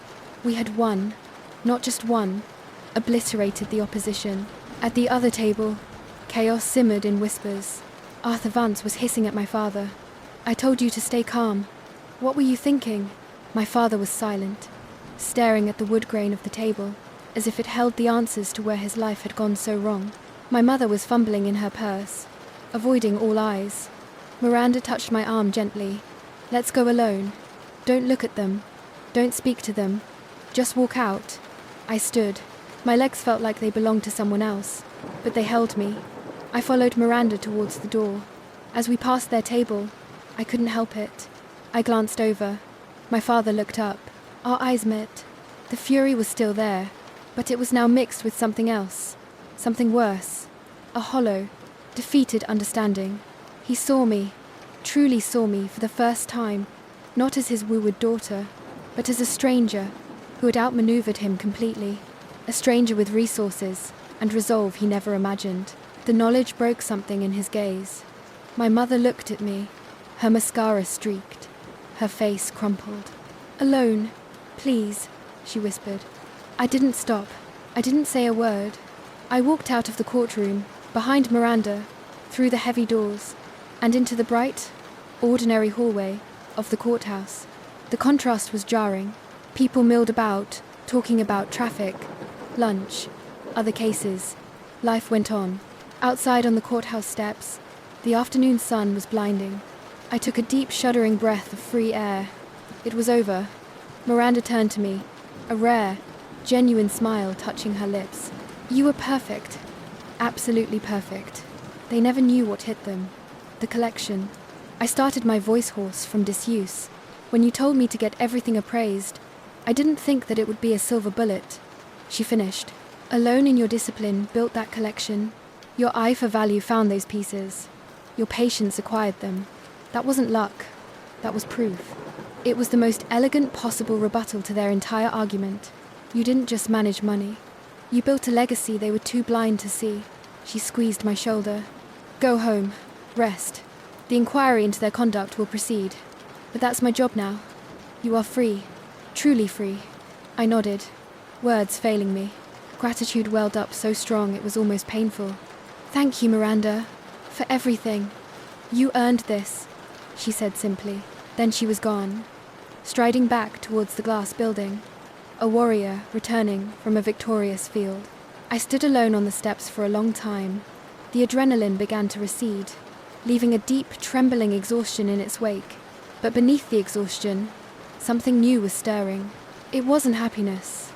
We had won. Not just won, obliterated the opposition. At the other table, chaos simmered in whispers. Arthur Vance was hissing at my father. I told you to stay calm. What were you thinking? My father was silent, staring at the wood grain of the table, as if it held the answers to where his life had gone so wrong. My mother was fumbling in her purse, avoiding all eyes. Miranda touched my arm gently. Let's go alone. Don't look at them. Don't speak to them. Just walk out. I stood. My legs felt like they belonged to someone else, but they held me. I followed Miranda towards the door. As we passed their table, I couldn't help it. I glanced over. My father looked up. Our eyes met. The fury was still there, but it was now mixed with something else. Something worse. A hollow, defeated understanding. He saw me, truly saw me for the first time, not as his wooed daughter, but as a stranger who had outmaneuvered him completely. A stranger with resources and resolve he never imagined. The knowledge broke something in his gaze. My mother looked at me. Her mascara streaked. Her face crumpled. Alone, please, she whispered. I didn't stop. I didn't say a word. I walked out of the courtroom, behind Miranda, through the heavy doors, and into the bright, ordinary hallway of the courthouse. The contrast was jarring. People milled about, talking about traffic, lunch, other cases. Life went on. Outside on the courthouse steps, the afternoon sun was blinding. I took a deep, shuddering breath of free air. It was over. Miranda turned to me, a rare, genuine smile touching her lips. You were perfect. Absolutely perfect. They never knew what hit them. The collection. I started my voice hoarse from disuse. When you told me to get everything appraised, I didn't think that it would be a silver bullet. She finished. Alone in your discipline built that collection. Your eye for value found those pieces. Your patience acquired them. That wasn't luck. That was proof. It was the most elegant possible rebuttal to their entire argument. You didn't just manage money. You built a legacy they were too blind to see. She squeezed my shoulder. Go home. Rest. The inquiry into their conduct will proceed. But that's my job now. You are free. Truly free. I nodded, words failing me. Gratitude welled up so strong it was almost painful. Thank you, Miranda, for everything. You earned this, she said simply. Then she was gone, striding back towards the glass building, a warrior returning from a victorious field. I stood alone on the steps for a long time. The adrenaline began to recede, leaving a deep, trembling exhaustion in its wake. But beneath the exhaustion, something new was stirring. It wasn't happiness.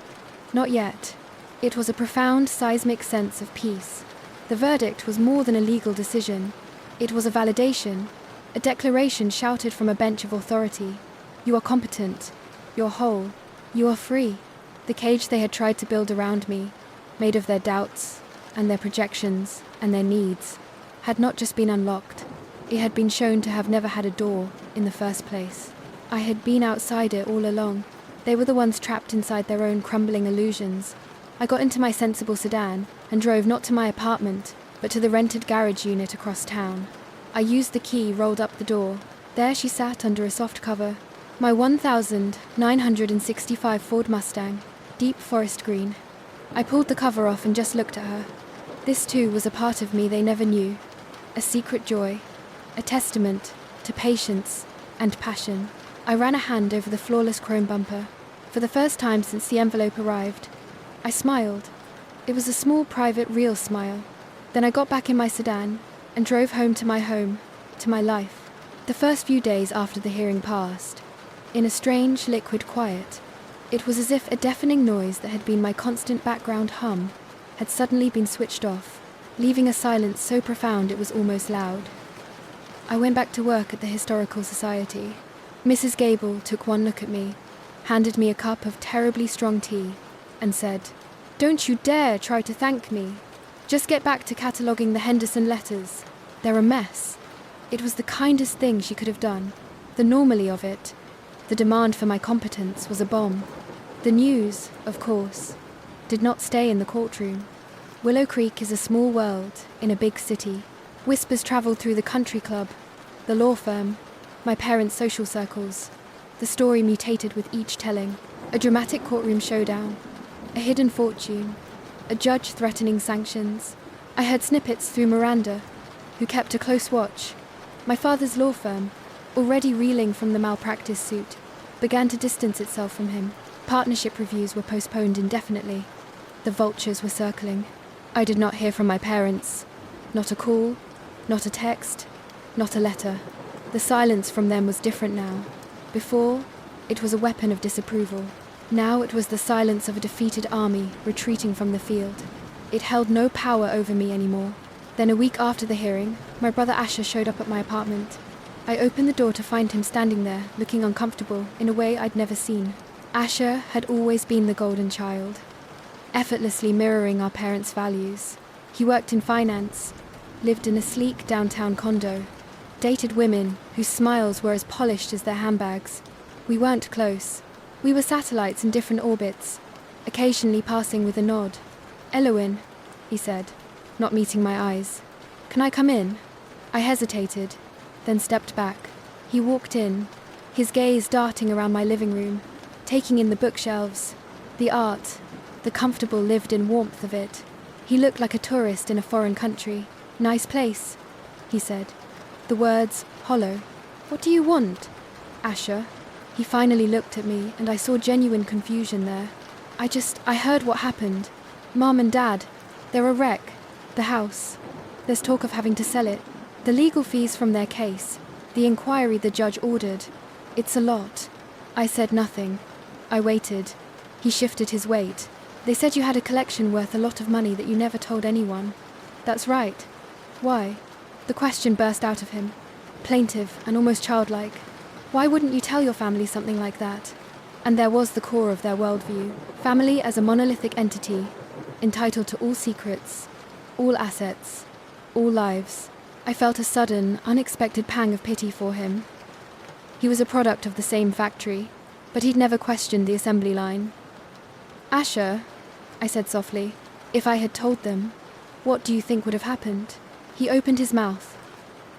Not yet. It was a profound seismic sense of peace. The verdict was more than a legal decision. It was a validation, a declaration shouted from a bench of authority. You are competent. You're whole. You are free. The cage they had tried to build around me, made of their doubts and their projections and their needs, had not just been unlocked. It had been shown to have never had a door in the first place. I had been outside it all along. They were the ones trapped inside their own crumbling illusions. I got into my sensible sedan and drove not to my apartment, but to the rented garage unit across town. I used the key, rolled up the door. There she sat under a soft cover. My 1965 Ford Mustang, deep forest green. I pulled the cover off and just looked at her. This too was a part of me they never knew. A secret joy. A testament to patience and passion. I ran a hand over the flawless chrome bumper. For the first time since the envelope arrived, I smiled. It was a small, private, real smile. Then I got back in my sedan and drove home, to my life. The first few days after the hearing passed, in a strange, liquid quiet, it was as if a deafening noise that had been my constant background hum had suddenly been switched off, leaving a silence so profound it was almost loud. I went back to work at the Historical Society. Mrs. Gable took one look at me, handed me a cup of terribly strong tea, and said, "Don't you dare try to thank me. Just get back to cataloguing the Henderson letters. They're a mess." It was the kindest thing she could have done. The normally of it, the demand for my competence, was a bomb. The news, of course, did not stay in the courtroom. Willow Creek is a small world in a big city. Whispers traveled through the country club, the law firm, my parents' social circles. The story mutated with each telling. A dramatic courtroom showdown, a hidden fortune, a judge threatening sanctions. I heard snippets through Miranda, who kept a close watch. My father's law firm, already reeling from the malpractice suit, began to distance itself from him. Partnership reviews were postponed indefinitely. The vultures were circling. I did not hear from my parents. Not a call, not a text, not a letter. The silence from them was different now. Before, it was a weapon of disapproval. Now it was the silence of a defeated army retreating from the field. It held no power over me anymore. Then a week after the hearing, my brother Asher showed up at my apartment. I opened the door to find him standing there, looking uncomfortable in a way I'd never seen. Asher had always been the golden child, effortlessly mirroring our parents' values. He worked in finance, lived in a sleek downtown condo, dated women whose smiles were as polished as their handbags. We weren't close. We were satellites in different orbits, occasionally passing with a nod. "Aloan," he said, not meeting my eyes. "Can I come in?" I hesitated, then stepped back. He walked in, his gaze darting around my living room, taking in the bookshelves, the art, the comfortable lived-in warmth of it. He looked like a tourist in a foreign country. "Nice place," he said, the words hollow. "What do you want, Asher?" He finally looked at me, and I saw genuine confusion there. I heard what happened. Mom and Dad, they're a wreck. The house. There's talk of having to sell it. The legal fees from their case. The inquiry the judge ordered. It's a lot. I said nothing. I waited. He shifted his weight. "They said you had a collection worth a lot of money that you never told anyone." "That's right. Why?" The question burst out of him, plaintive and almost childlike. Why wouldn't you tell your family something like that? And there was the core of their worldview. Family as a monolithic entity, entitled to all secrets, all assets, all lives. I felt a sudden, unexpected pang of pity for him. He was a product of the same factory, but he'd never questioned the assembly line. "Asher," I said softly, "if I had told them, what do you think would have happened?" He opened his mouth,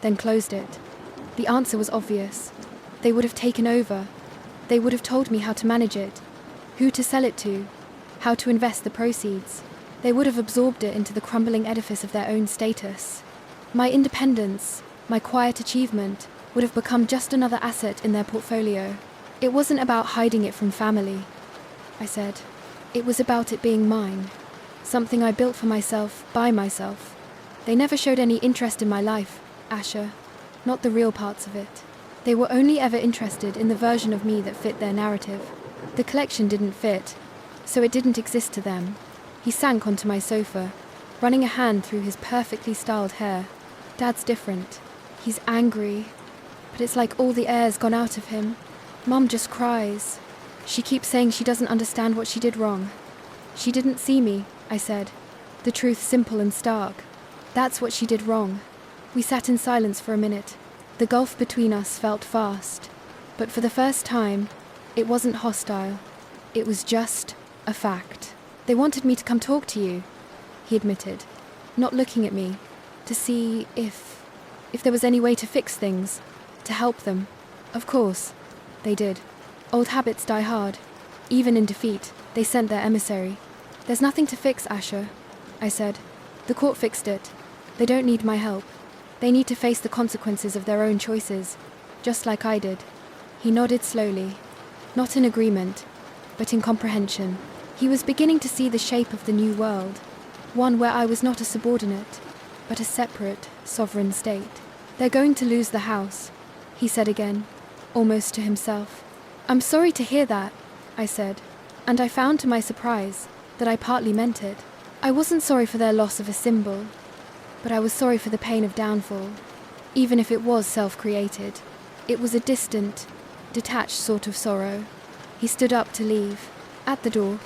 then closed it. The answer was obvious. They would have taken over. They would have told me how to manage it, who to sell it to, how to invest the proceeds. They would have absorbed it into the crumbling edifice of their own status. My independence, my quiet achievement, would have become just another asset in their portfolio. "It wasn't about hiding it from family," I said. "It was about it being mine, something I built for myself, by myself. They never showed any interest in my life, Asher, not the real parts of it. They were only ever interested in the version of me that fit their narrative. The collection didn't fit, so it didn't exist to them. He sank onto my sofa, running a hand through his perfectly styled hair. Dad's different. He's angry, but it's like all the air's gone out of him. Mum just cries. She keeps saying she doesn't understand what she did wrong. She didn't see me, I said. The truth simple and stark. That's what she did wrong. We sat in silence for a minute. The gulf between us felt vast. But for the first time, it wasn't hostile. It was just a fact. They wanted me to come talk to you, he admitted, not looking at me, to see if there was any way to fix things, to help them. Of course, they did. Old habits die hard. Even in defeat, they sent their emissary. There's nothing to fix, Asher, I said. The court fixed it. They don't need my help. They need to face the consequences of their own choices, just like I did. He nodded slowly, not in agreement, but in comprehension. He was beginning to see the shape of the new world, one where I was not a subordinate, but a separate, sovereign state. They're going to lose the house, he said again, almost to himself. I'm sorry to hear that, I said, and I found to my surprise that I partly meant it. I wasn't sorry for their loss of a symbol, but I was sorry for the pain of downfall, even if it was self-created. It was a distant, detached sort of sorrow. He stood up to leave. At the door,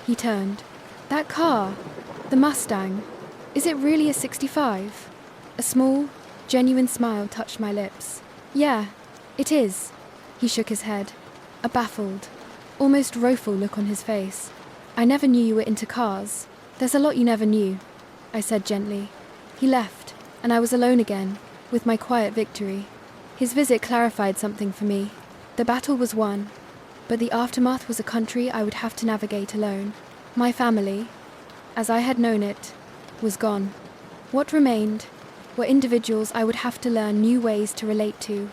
he turned. That car, the Mustang, is it really a 65? A small, genuine smile touched my lips. Yeah, it is. He shook his head, a baffled, almost woeful look on his face. I never knew you were into cars. There's a lot you never knew, I said gently. He left, and I was alone again, with my quiet victory. His visit clarified something for me. The battle was won, but the aftermath was a country I would have to navigate alone. My family, as I had known it, was gone. What remained were individuals I would have to learn new ways to relate to,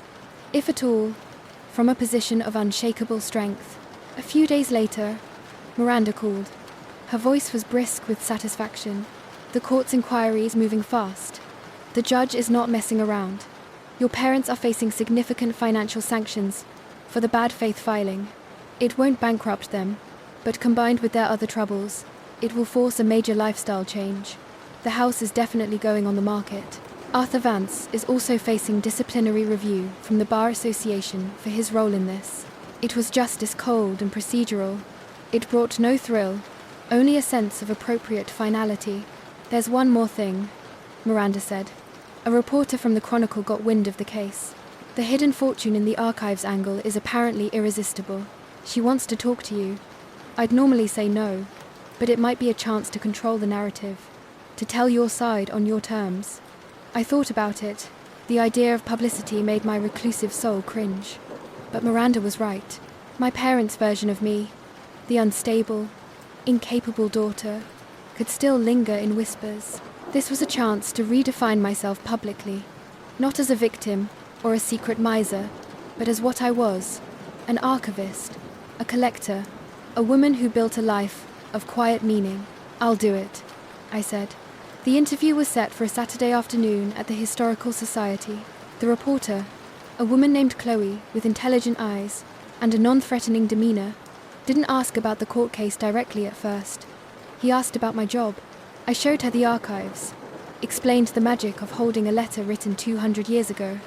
if at all, from a position of unshakable strength. A few days later, Miranda called. Her voice was brisk with satisfaction. The court's inquiry is moving fast. The judge is not messing around. Your parents are facing significant financial sanctions for the bad faith filing. It won't bankrupt them, but combined with their other troubles, it will force a major lifestyle change. The house is definitely going on the market. Arthur Vance is also facing disciplinary review from the Bar Association for his role in this. It was justice cold and procedural. It brought no thrill, only a sense of appropriate finality. There's one more thing, Miranda said. A reporter from the Chronicle got wind of the case. The hidden fortune in the archives angle is apparently irresistible. She wants to talk to you. I'd normally say no, but it might be a chance to control the narrative, to tell your side on your terms. I thought about it. The idea of publicity made my reclusive soul cringe. But Miranda was right. My parents' version of me, the unstable, incapable daughter, could still linger in whispers. This was a chance to redefine myself publicly, not as a victim or a secret miser, but as what I was, an archivist, a collector, a woman who built a life of quiet meaning. I'll do it, I said. The interview was set for a Saturday afternoon at the Historical Society. The reporter, a woman named Chloe with intelligent eyes and a non-threatening demeanor, didn't ask about the court case directly at first. He asked about my job. I showed her the archives, explained the magic of holding a letter written 200 years ago.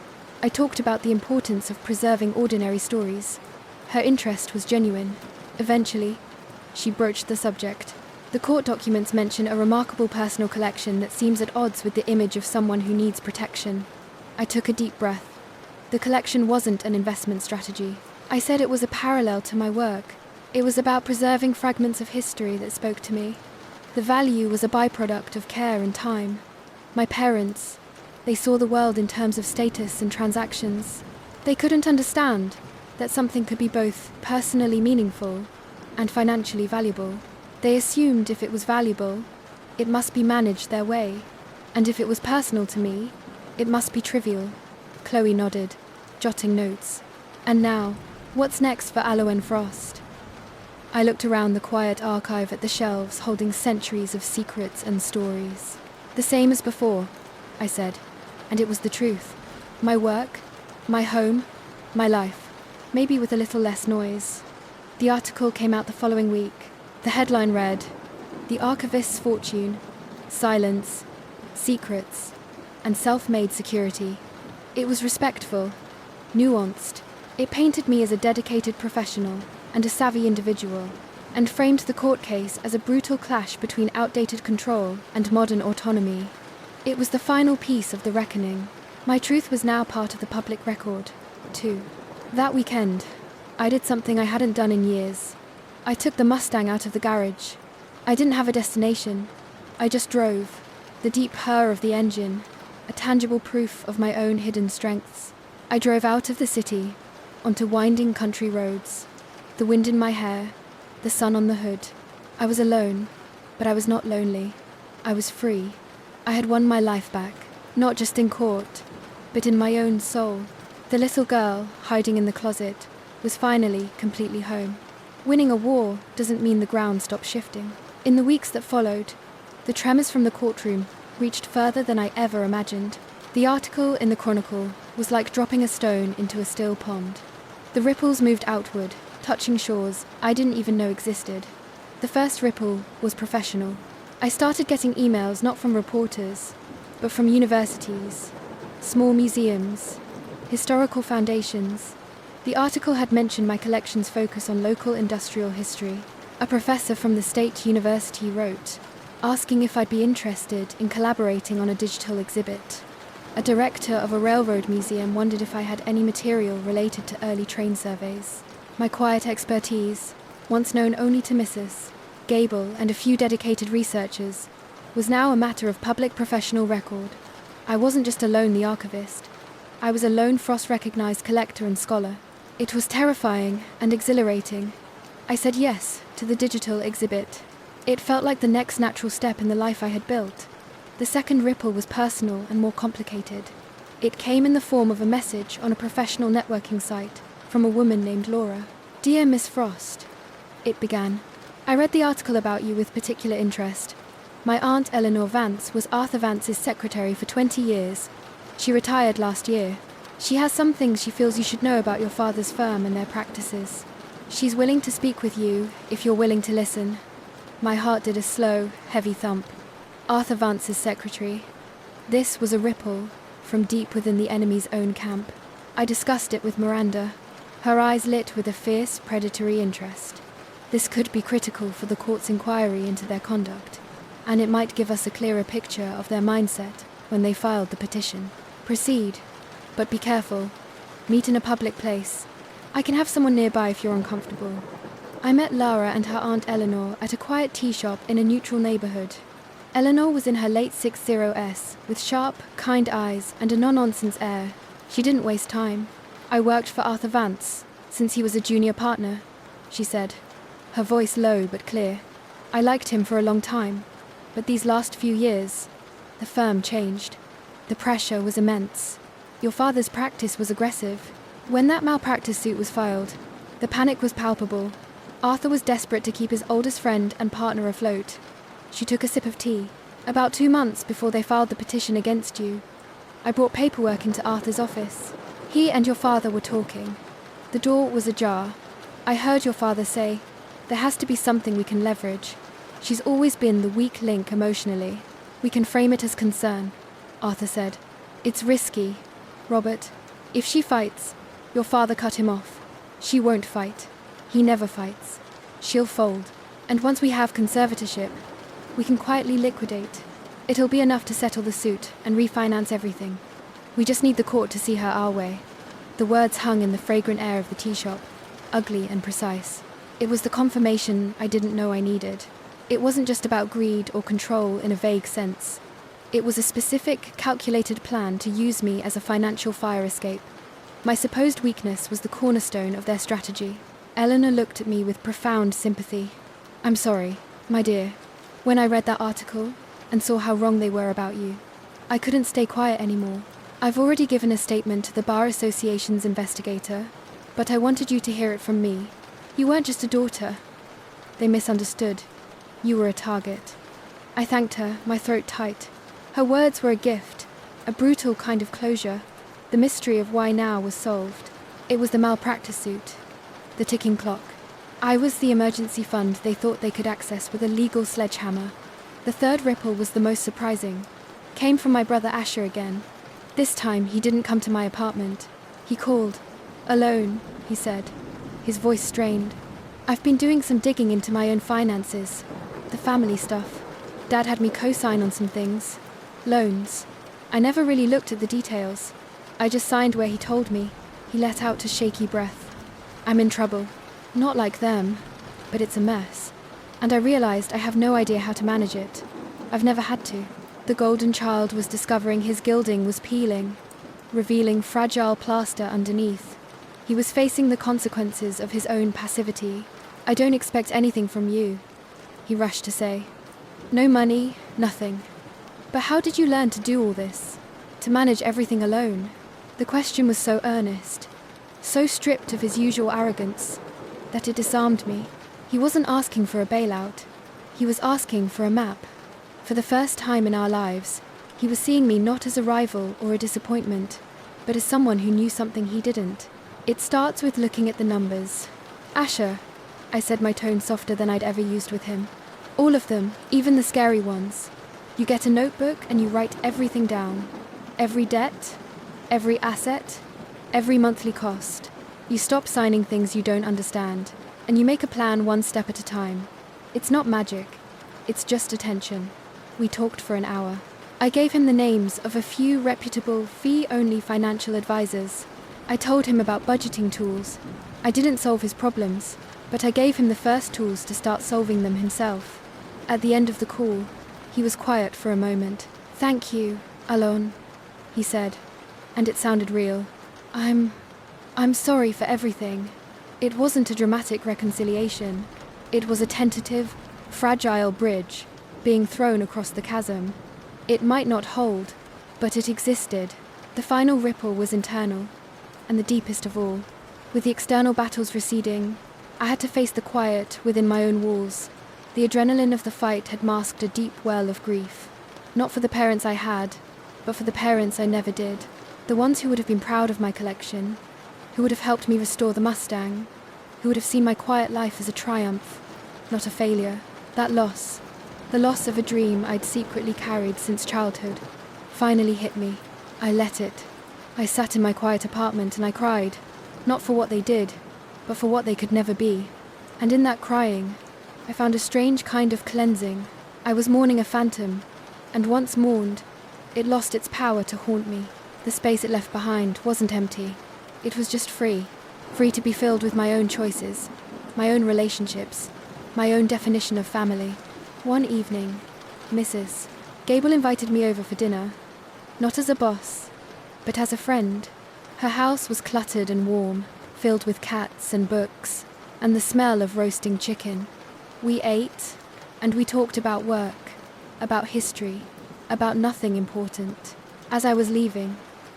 I talked about the importance of preserving ordinary stories. Her interest was genuine. Eventually, she broached the subject. The court documents mention a remarkable personal collection that seems at odds with the image of someone who needs protection. I took a deep breath. The collection wasn't an investment strategy. I said it was a parallel to my work. It was about preserving fragments of history that spoke to me. The value was a byproduct of care and time. My parents, they saw the world in terms of status and transactions. They couldn't understand that something could be both personally meaningful and financially valuable. They assumed if it was valuable, it must be managed their way, and if it was personal to me, it must be trivial. Chloe nodded, jotting notes. And now, what's next for Aloan Frost? I looked around the quiet archive at the shelves holding centuries of secrets and stories. The same as before, I said, and it was the truth. My work, my home, my life, maybe with a little less noise. The article came out the following week. The headline read, "The Archivist's Fortune, Silence, Secrets, and Self-Made Security." It was respectful, nuanced. It painted me as a dedicated professional and a savvy individual, and framed the court case as a brutal clash between outdated control and modern autonomy. It was the final piece of the reckoning. My truth was now part of the public record, too. That weekend, I did something I hadn't done in years. I took the Mustang out of the garage. I didn't have a destination. I just drove. The deep purr of the engine, a tangible proof of my own hidden strengths. I drove out of the city, onto winding country roads. The wind in my hair, the sun on the hood. I was alone, but I was not lonely. I was free. I had won my life back, not just in court, but in my own soul. The little girl, hiding in the closet, was finally completely home. Winning a war doesn't mean the ground stops shifting. In the weeks that followed, the tremors from the courtroom reached further than I ever imagined. The article in the Chronicle was like dropping a stone into a still pond. The ripples moved outward, touching shores I didn't even know existed. The first ripple was professional. I started getting emails not from reporters, but from universities, small museums, historical foundations. The article had mentioned my collection's focus on local industrial history. A professor from the state university wrote, asking if I'd be interested in collaborating on a digital exhibit. A director of a railroad museum wondered if I had any material related to early train surveys. My quiet expertise, once known only to Mrs. Gable and a few dedicated researchers, was now a matter of public professional record. I wasn't just alone the archivist. I was a Aloan Frost-recognized collector and scholar. It was terrifying and exhilarating. I said yes to the digital exhibit. It felt like the next natural step in the life I had built. The second ripple was personal and more complicated. It came in the form of a message on a professional networking site from a woman named Laura. "Dear Miss Frost," it began. "I read the article about you with particular interest. My aunt Eleanor Vance was Arthur Vance's secretary for 20 years. She retired last year. She has some things she feels you should know about your father's firm and their practices. She's willing to speak with you if you're willing to listen." My heart did a slow, heavy thump. Arthur Vance's secretary. This was a ripple from deep within the enemy's own camp. I discussed it with Miranda, her eyes lit with a fierce, predatory interest. This could be critical for the court's inquiry into their conduct, and it might give us a clearer picture of their mindset when they filed the petition. "Proceed, but be careful. Meet in a public place. I can have someone nearby if you're uncomfortable." I met Lara and her aunt Eleanor at a quiet tea shop in a neutral neighborhood. Eleanor was in her late 60s, with sharp, kind eyes and a no-nonsense air. She didn't waste time. "I worked for Arthur Vance since he was a junior partner," she said, her voice low but clear. "I liked him for a long time, but these last few years, the firm changed. The pressure was immense. Your father's practice was aggressive. When that malpractice suit was filed, the panic was palpable. Arthur was desperate to keep his oldest friend and partner afloat." She took a sip of tea. "About 2 months before they filed the petition against you, I brought paperwork into Arthur's office. He and your father were talking. The door was ajar. I heard your father say, 'There has to be something we can leverage. She's always been the weak link emotionally. We can frame it as concern,' Arthur said. 'It's risky, Robert. If she fights, your father cut him off. She won't fight. He never fights. She'll fold. And once we have conservatorship, we can quietly liquidate. It'll be enough to settle the suit and refinance everything. We just need the court to see her our way.'" The words hung in the fragrant air of the tea shop, ugly and precise. It was the confirmation I didn't know I needed. It wasn't just about greed or control in a vague sense. It was a specific, calculated plan to use me as a financial fire escape. My supposed weakness was the cornerstone of their strategy. Eleanor looked at me with profound sympathy. "I'm sorry, my dear. When I read that article and saw how wrong they were about you, I couldn't stay quiet anymore. I've already given a statement to the Bar Association's investigator, but I wanted you to hear it from me. You weren't just a daughter. They misunderstood. You were a target." I thanked her, my throat tight. Her words were a gift, a brutal kind of closure. The mystery of why now was solved. It was the malpractice suit, the ticking clock. I was the emergency fund they thought they could access with a legal sledgehammer. The third ripple was the most surprising. Came from my brother Asher again. This time he didn't come to my apartment. He called. Alone, he said, his voice strained. I've been doing some digging into my own finances. The family stuff. Dad had me co-sign on some things. Loans. I never really looked at the details. I just signed where he told me. He let out a shaky breath. I'm in trouble. Not like them, but it's a mess. And I realized I have no idea how to manage it. I've never had to. The golden child was discovering his gilding was peeling, revealing fragile plaster underneath. He was facing the consequences of his own passivity. I don't expect anything from you, he rushed to say. No money, nothing. But how did you learn to do all this? To manage everything alone? The question was so earnest, so stripped of his usual arrogance, that it disarmed me. He wasn't asking for a bailout. He was asking for a map. For the first time in our lives, he was seeing me not as a rival or a disappointment, but as someone who knew something he didn't. It starts with looking at the numbers. Asher, I said, my tone softer than I'd ever used with him. All of them, even the scary ones. You get a notebook and you write everything down. Every debt, every asset, every monthly cost. You stop signing things you don't understand, and you make a plan one step at a time. It's not magic. It's just attention. We talked for an hour. I gave him the names of a few reputable, fee-only financial advisors. I told him about budgeting tools. I didn't solve his problems, but I gave him the first tools to start solving them himself. At the end of the call, he was quiet for a moment. Thank you, Aloan, he said, and it sounded real. I'm sorry for everything. It wasn't a dramatic reconciliation. It was a tentative, fragile bridge being thrown across the chasm. It might not hold, but it existed. The final ripple was internal, and the deepest of all. With the external battles receding, I had to face the quiet within my own walls. The adrenaline of the fight had masked a deep well of grief. Not for the parents I had, but for the parents I never did. The ones who would have been proud of my collection, who would have helped me restore the Mustang, who would have seen my quiet life as a triumph, not a failure. That loss, the loss of a dream I'd secretly carried since childhood, finally hit me. I let it. I sat in my quiet apartment and I cried, not for what they did, but for what they could never be. And in that crying, I found a strange kind of cleansing. I was mourning a phantom, and once mourned, it lost its power to haunt me. The space it left behind wasn't empty. It was just free to be filled with my own choices, my own relationships, my own definition of family. One evening, Mrs. Gable invited me over for dinner, not as a boss, but as a friend. Her house was cluttered and warm, filled with cats and books, and the smell of roasting chicken. We ate, and we talked about work, about history, about nothing important. As I was leaving,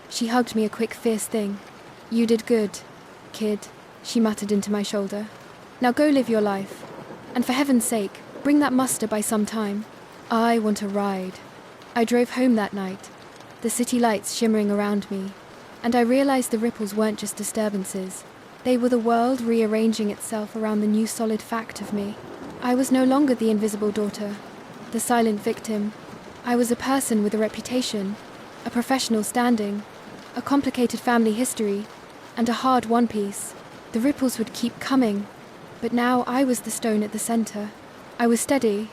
she hugged me a quick, fierce thing. You did good, kid, she muttered into my shoulder. Now go live your life, and for heaven's sake, bring that muster by some time. I want a ride. I drove home that night, the city lights shimmering around me, and I realized the ripples weren't just disturbances. They were the world rearranging itself around the new solid fact of me. I was no longer the invisible daughter, the silent victim. I was a person with a reputation, a professional standing, a complicated family history, and a hard One Piece. The ripples would keep coming, but now I was the stone at the center. I was steady,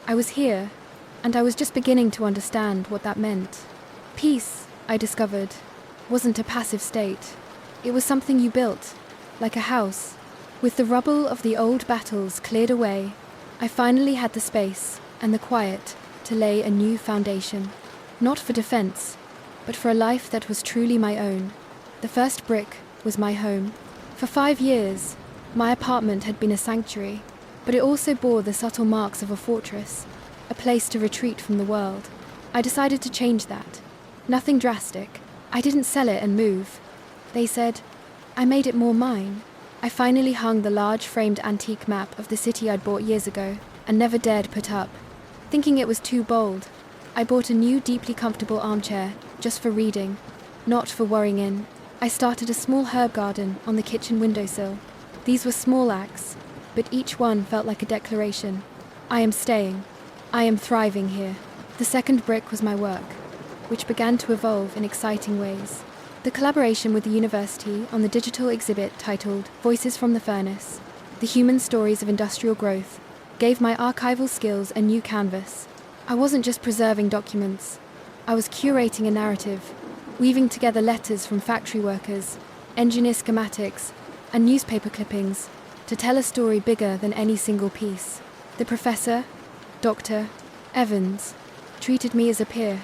I was here, and I was just beginning to understand what that meant. Peace, I discovered, wasn't a passive state. It was something you built, like a house. With the rubble of the old battles cleared away, I finally had the space and the quiet to lay a new foundation. Not for defense, but for a life that was truly my own. The first brick was my home. For 5 years, my apartment had been a sanctuary, but it also bore the subtle marks of a fortress, a place to retreat from the world. I decided to change that. Nothing drastic. I didn't sell it and move. They said, I made it more mine. I finally hung the large framed antique map of the city I'd bought years ago and never dared put up. Thinking it was too bold, I bought a new, deeply comfortable armchair just for reading, not for worrying in. I started a small herb garden on the kitchen windowsill. These were small acts, but each one felt like a declaration. I am staying. I am thriving here. The second brick was my work, which began to evolve in exciting ways. The collaboration with the university on the digital exhibit titled Voices from the Furnace, The Human Stories of Industrial Growth, gave my archival skills a new canvas. I wasn't just preserving documents. I was curating a narrative, weaving together letters from factory workers, engineer schematics, and newspaper clippings to tell a story bigger than any single piece. The professor, Dr. Evans, treated me as a peer.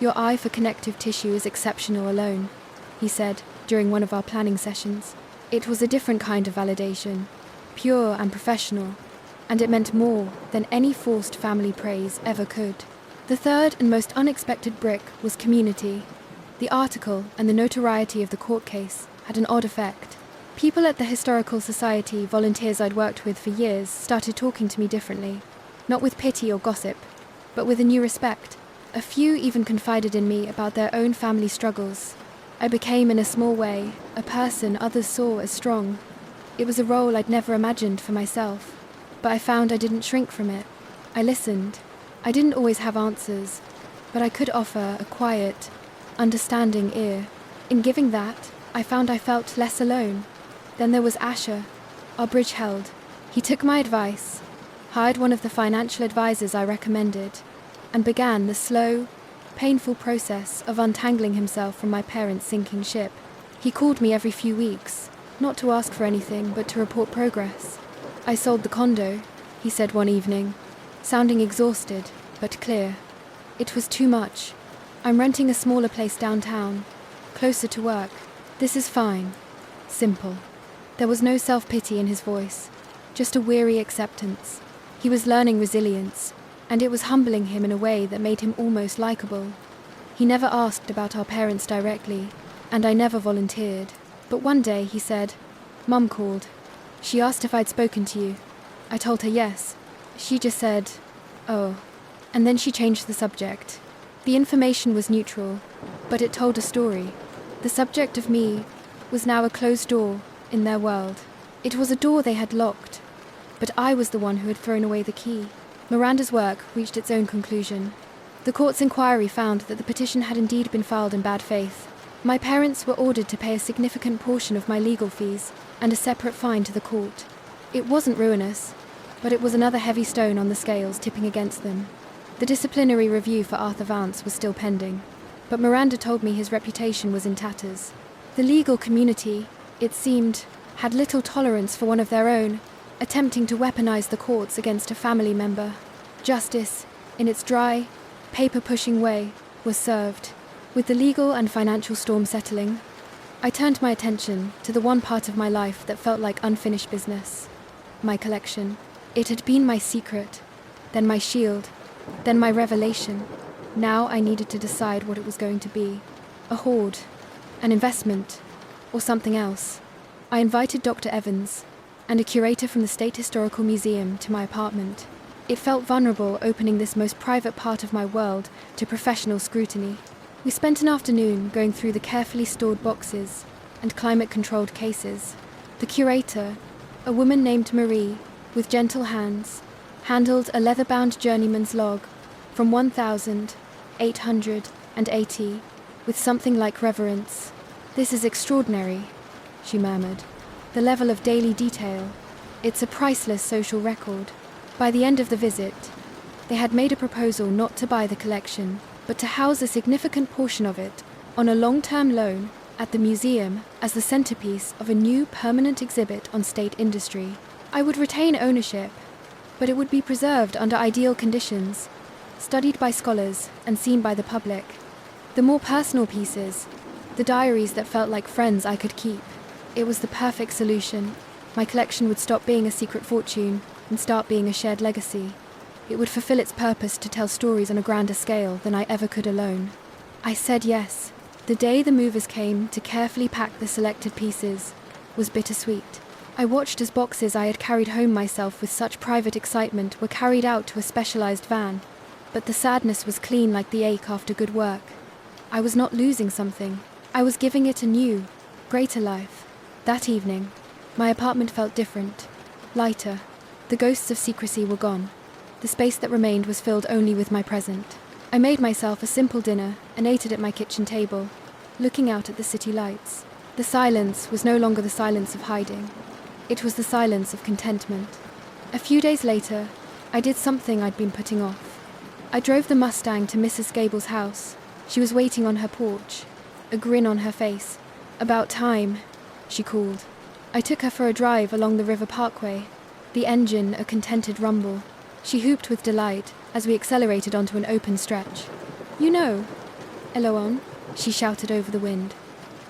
Your eye for connective tissue is exceptional alone, he said during one of our planning sessions. It was a different kind of validation, pure and professional, and it meant more than any forced family praise ever could. The third and most unexpected brick was community. The article and the notoriety of the court case had an odd effect. People at the Historical Society, volunteers I'd worked with for years, started talking to me differently, not with pity or gossip, but with a new respect. A few even confided in me about their own family struggles. I became, in a small way, a person others saw as strong. It was a role I'd never imagined for myself, but I found I didn't shrink from it. I listened. I didn't always have answers, but I could offer a quiet, understanding ear. In giving that, I found I felt less alone. Then there was Asher. Our bridge held. He took my advice, hired one of the financial advisors I recommended, and began the slow, painful process of untangling himself from my parents' sinking ship. He called me every few weeks, not to ask for anything, but to report progress. I sold the condo, he said one evening, sounding exhausted, but clear. It was too much. I'm renting a smaller place downtown, closer to work. This is fine. Simple. There was no self-pity in his voice, just a weary acceptance. He was learning resilience, and it was humbling him in a way that made him almost likable. He never asked about our parents directly, and I never volunteered. But one day he said, "Mum called. She asked if I'd spoken to you." I told her yes. She just said, "Oh," and then she changed the subject. The information was neutral, but it told a story. The subject of me was now a closed door in their world. It was a door they had locked, but I was the one who had thrown away the key. Miranda's work reached its own conclusion. The court's inquiry found that the petition had indeed been filed in bad faith. My parents were ordered to pay a significant portion of my legal fees and a separate fine to the court. It wasn't ruinous, but it was another heavy stone on the scales tipping against them. The disciplinary review for Arthur Vance was still pending, but Miranda told me his reputation was in tatters. The legal community, it seemed, had little tolerance for one of their own, attempting to weaponize the courts against a family member. Justice, in its dry, paper-pushing way, was served. With the legal and financial storm settling, I turned my attention to the one part of my life that felt like unfinished business. My collection. It had been my secret, then my shield, then my revelation. Now I needed to decide what it was going to be. A hoard, an investment, or something else. I invited Dr. Evans and a curator from the State Historical Museum to my apartment. It felt vulnerable opening this most private part of my world to professional scrutiny. We spent an afternoon going through the carefully stored boxes and climate-controlled cases. The curator, a woman named Marie, with gentle hands, handled a leather-bound journeyman's log from 1880 with something like reverence. "This is extraordinary," she murmured. "The level of daily detail. It's a priceless social record." By the end of the visit, they had made a proposal not to buy the collection, but to house a significant portion of it on a long-term loan at the museum as the centerpiece of a new permanent exhibit on state industry. I would retain ownership, but it would be preserved under ideal conditions, studied by scholars and seen by the public. The more personal pieces, the diaries that felt like friends I could keep, it was the perfect solution. My collection would stop being a secret fortune and start being a shared legacy. It would fulfill its purpose to tell stories on a grander scale than I ever could alone. I said yes. The day the movers came to carefully pack the selected pieces was bittersweet. I watched as boxes I had carried home myself with such private excitement were carried out to a specialized van, but the sadness was clean like the ache after good work. I was not losing something. I was giving it a new, greater life. That evening, my apartment felt different, lighter. The ghosts of secrecy were gone. The space that remained was filled only with my present. I made myself a simple dinner and ate it at my kitchen table, looking out at the city lights. The silence was no longer the silence of hiding. It was the silence of contentment. A few days later, I did something I'd been putting off. I drove the Mustang to Mrs. Gable's house. She was waiting on her porch, a grin on her face. "About time," she called. I took her for a drive along the river parkway, the engine a contented rumble. She whooped with delight as we accelerated onto an open stretch. "You know, Aloan," she shouted over the wind,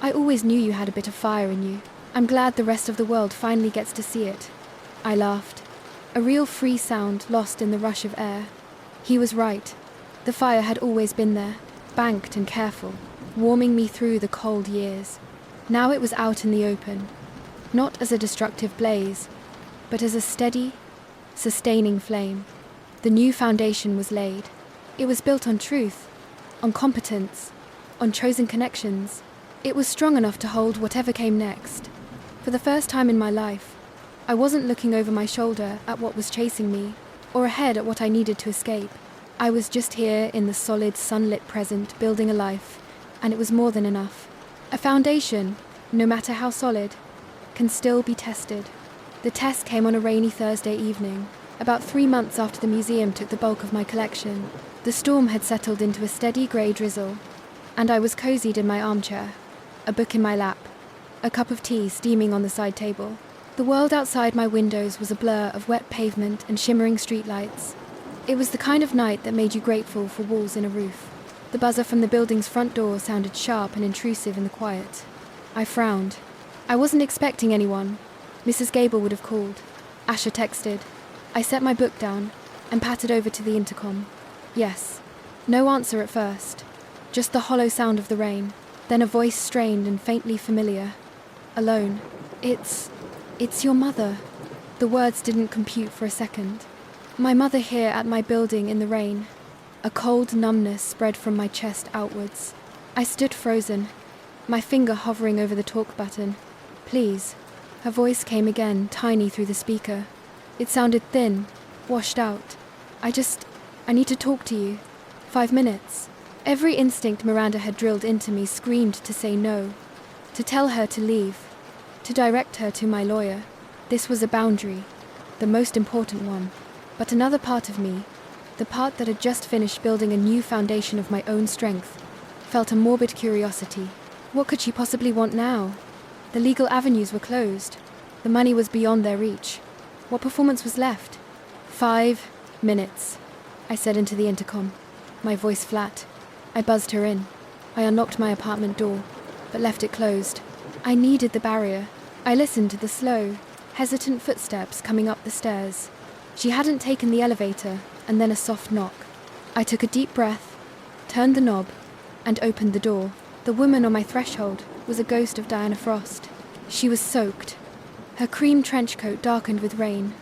"I always knew you had a bit of fire in you. I'm glad the rest of the world finally gets to see it." I laughed, a real free sound lost in the rush of air. He was right. The fire had always been there, banked and careful, warming me through the cold years. Now it was out in the open, not as a destructive blaze, but as a steady, sustaining flame. The new foundation was laid. It was built on truth, on competence, on chosen connections. It was strong enough to hold whatever came next. For the first time in my life, I wasn't looking over my shoulder at what was chasing me, or ahead at what I needed to escape. I was just here in the solid, sunlit present, building a life, and it was more than enough. A foundation, no matter how solid, can still be tested. The test came on a rainy Thursday evening, about 3 months after the museum took the bulk of my collection. The storm had settled into a steady grey drizzle, and I was cozied in my armchair, a book in my lap, a cup of tea steaming on the side table. The world outside my windows was a blur of wet pavement and shimmering streetlights. It was the kind of night that made you grateful for walls in a roof. The buzzer from the building's front door sounded sharp and intrusive in the quiet. I frowned. I wasn't expecting anyone. Mrs. Gable would have called. Asher texted. I set my book down and pattered over to the intercom. Yes. No answer at first. Just the hollow sound of the rain. Then a voice strained and faintly familiar. "Alone. It's your mother." The words didn't compute for a second. My mother here at my building in the rain. A cold numbness spread from my chest outwards. I stood frozen, my finger hovering over the talk button. "Please." Her voice came again, tiny through the speaker. It sounded thin, washed out. I need to talk to you. 5 minutes. Every instinct Miranda had drilled into me screamed to say no, to tell her to leave, to direct her to my lawyer. This was a boundary, the most important one. But another part of me, the part that had just finished building a new foundation of my own strength, felt a morbid curiosity. What could she possibly want now? The legal avenues were closed. The money was beyond their reach. What performance was left? 5 minutes, I said into the intercom, my voice flat. I buzzed her in. I unlocked my apartment door, but left it closed. I needed the barrier. I listened to the slow, hesitant footsteps coming up the stairs. She hadn't taken the elevator, and then a soft knock. I took a deep breath, turned the knob, and opened the door. The woman on my threshold was a ghost of Diana Frost. She was soaked, her cream trench coat darkened with rain,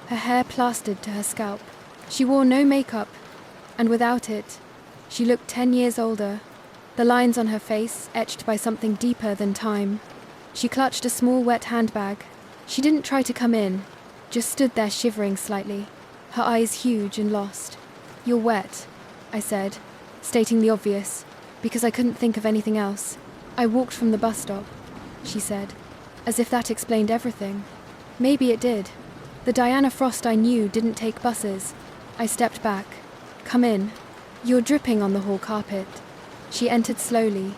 her hair plastered to her scalp. She wore no makeup, and without it, she looked 10 years older, the lines on her face etched by something deeper than time. She clutched a small wet handbag. She didn't try to come in, just stood there shivering slightly, her eyes huge and lost. "You're wet," I said, stating the obvious, because I couldn't think of anything else. "I walked from the bus stop," she said, as if that explained everything. Maybe it did. The Diana Frost I knew didn't take buses. I stepped back. "Come in. You're dripping on the hall carpet." She entered slowly,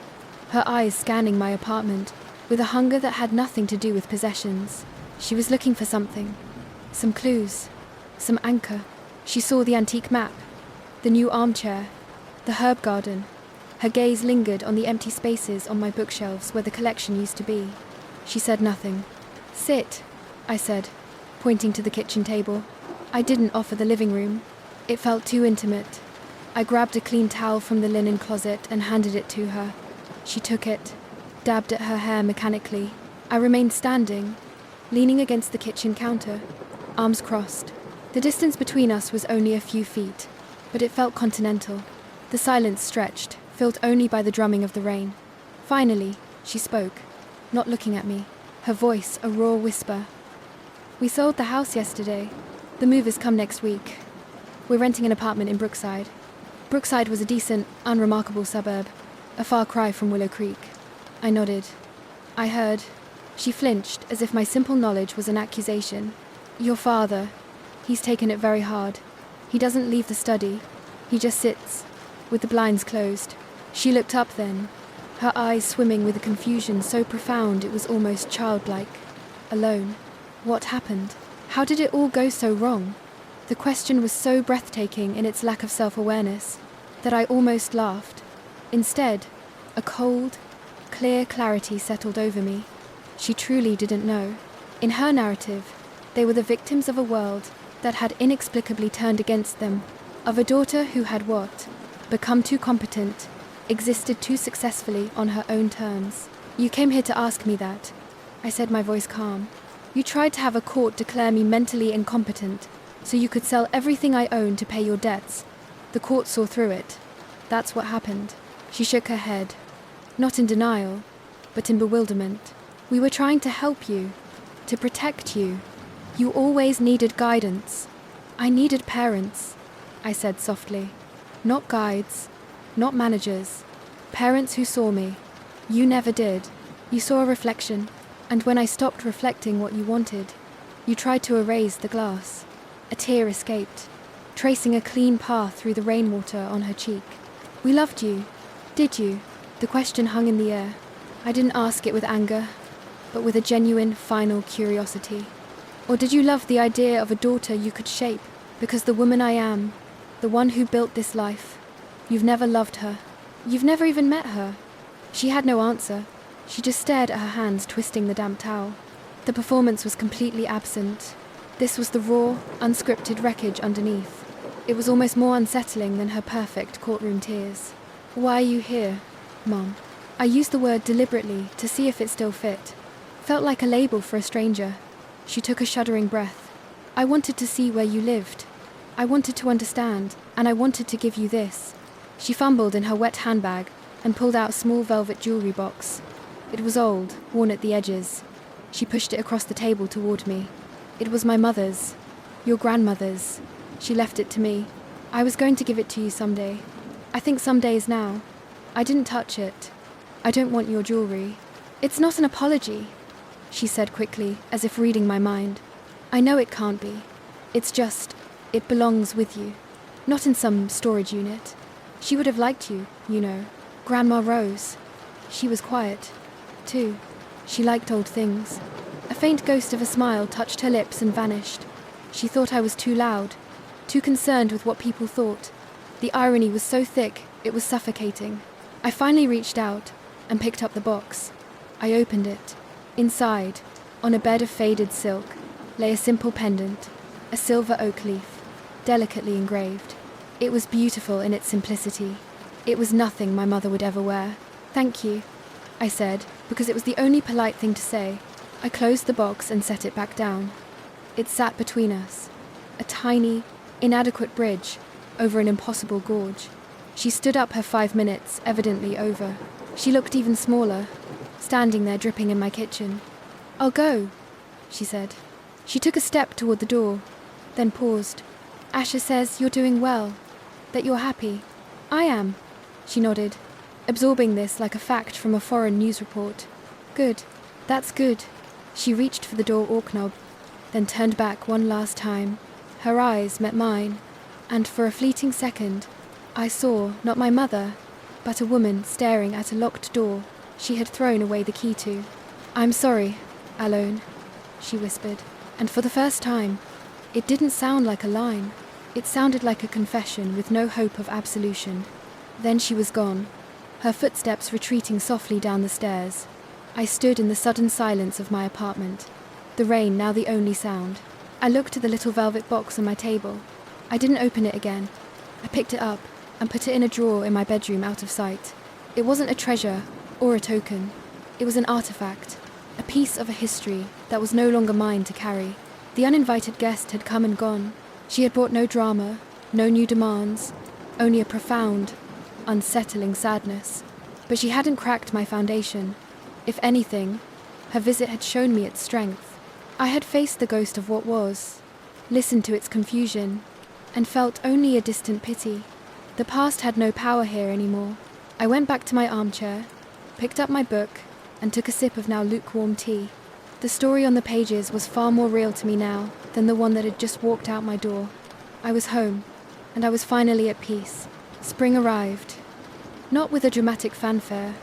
her eyes scanning my apartment, with a hunger that had nothing to do with possessions. She was looking for something. Some clues. Some anchor. She saw the antique map, the new armchair, the herb garden. Her gaze lingered on the empty spaces on my bookshelves where the collection used to be. She said nothing. "Sit," I said, pointing to the kitchen table. I didn't offer the living room. It felt too intimate. I grabbed a clean towel from the linen closet and handed it to her. She took it, dabbed at her hair mechanically. I remained standing, leaning against the kitchen counter, arms crossed. The distance between us was only a few feet, but it felt continental. The silence stretched, filled only by the drumming of the rain. Finally, she spoke, not looking at me, her voice a raw whisper. "We sold the house yesterday. The movers come next week. We're renting an apartment in Brookside. Brookside was a decent, unremarkable suburb, a far cry from Willow Creek. I nodded. I heard. She flinched, as if my simple knowledge was an accusation. Your father. He's taken it very hard. He doesn't leave the study. He just sits, with the blinds closed. She looked up then, her eyes swimming with a confusion so profound it was almost childlike. Alone. What happened? How did it all go so wrong? The question was so breathtaking in its lack of self-awareness that I almost laughed. Instead, a cold, clear clarity settled over me. She truly didn't know. In her narrative, they were the victims of a world that had inexplicably turned against them, of a daughter who had what? Become too competent, existed too successfully on her own terms. You came here to ask me that, I said, my voice calm. You tried to have a court declare me mentally incompetent, so you could sell everything I own to pay your debts. The court saw through it. That's what happened. She shook her head. Not in denial, but in bewilderment. We were trying to help you, to protect you. You always needed guidance. I needed parents, I said softly. Not guides, not managers. Parents who saw me. You never did. You saw a reflection, and when I stopped reflecting what you wanted, you tried to erase the glass. A tear escaped, tracing a clean path through the rainwater on her cheek. We loved you. Did you? The question hung in the air. I didn't ask it with anger, but with a genuine, final curiosity. Or did you love the idea of a daughter you could shape? Because the woman I am, the one who built this life, you've never loved her. You've never even met her. She had no answer. She just stared at her hands twisting the damp towel. The performance was completely absent. This was the raw, unscripted wreckage underneath. It was almost more unsettling than her perfect courtroom tears. Why are you here, Mom? I used the word deliberately to see if it still fit. Felt like a label for a stranger. She took a shuddering breath. I wanted to see where you lived. I wanted to understand, and I wanted to give you this. She fumbled in her wet handbag and pulled out a small velvet jewelry box. It was old, worn at the edges. She pushed it across the table toward me. It was my mother's, your grandmother's. She left it to me. I was going to give it to you someday. I think someday is now. I didn't touch it. I don't want your jewelry. It's not an apology, she said quickly, as if reading my mind. I know it can't be. It's just, it belongs with you. Not in some storage unit. She would have liked you, you know. Grandma Rose. She was quiet, too. She liked old things. A faint ghost of a smile touched her lips and vanished. She thought I was too loud, too concerned with what people thought. The irony was so thick, it was suffocating. I finally reached out and picked up the box. I opened it. Inside, on a bed of faded silk, lay a simple pendant, a silver oak leaf, delicately engraved. It was beautiful in its simplicity. It was nothing my mother would ever wear. Thank you, I said, because it was the only polite thing to say. I closed the box and set it back down. It sat between us, a tiny, inadequate bridge over an impossible gorge. She stood up her 5 minutes, evidently over. She looked even smaller, standing there dripping in my kitchen. I'll go, she said. She took a step toward the door, then paused. Asher says you're doing well, that you're happy. I am, she nodded, absorbing this like a fact from a foreign news report. Good, that's good. She reached for the door orc knob, then turned back one last time. Her eyes met mine, and for a fleeting second, I saw not my mother, but a woman staring at a locked door she had thrown away the key to. I'm sorry, Aloan, she whispered, and for the first time, it didn't sound like a line. It sounded like a confession with no hope of absolution. Then she was gone, her footsteps retreating softly down the stairs. I stood in the sudden silence of my apartment, the rain now the only sound. I looked at the little velvet box on my table. I didn't open it again. I picked it up and put it in a drawer in my bedroom out of sight. It wasn't a treasure or a token. It was an artifact, a piece of a history that was no longer mine to carry. The uninvited guest had come and gone. She had brought no drama, no new demands, only a profound, unsettling sadness. But she hadn't cracked my foundation. If anything, her visit had shown me its strength. I had faced the ghost of what was, listened to its confusion, and felt only a distant pity. The past had no power here anymore. I went back to my armchair, picked up my book, and took a sip of now lukewarm tea. The story on the pages was far more real to me now than the one that had just walked out my door. I was home, and I was finally at peace. Spring arrived, not with a dramatic fanfare,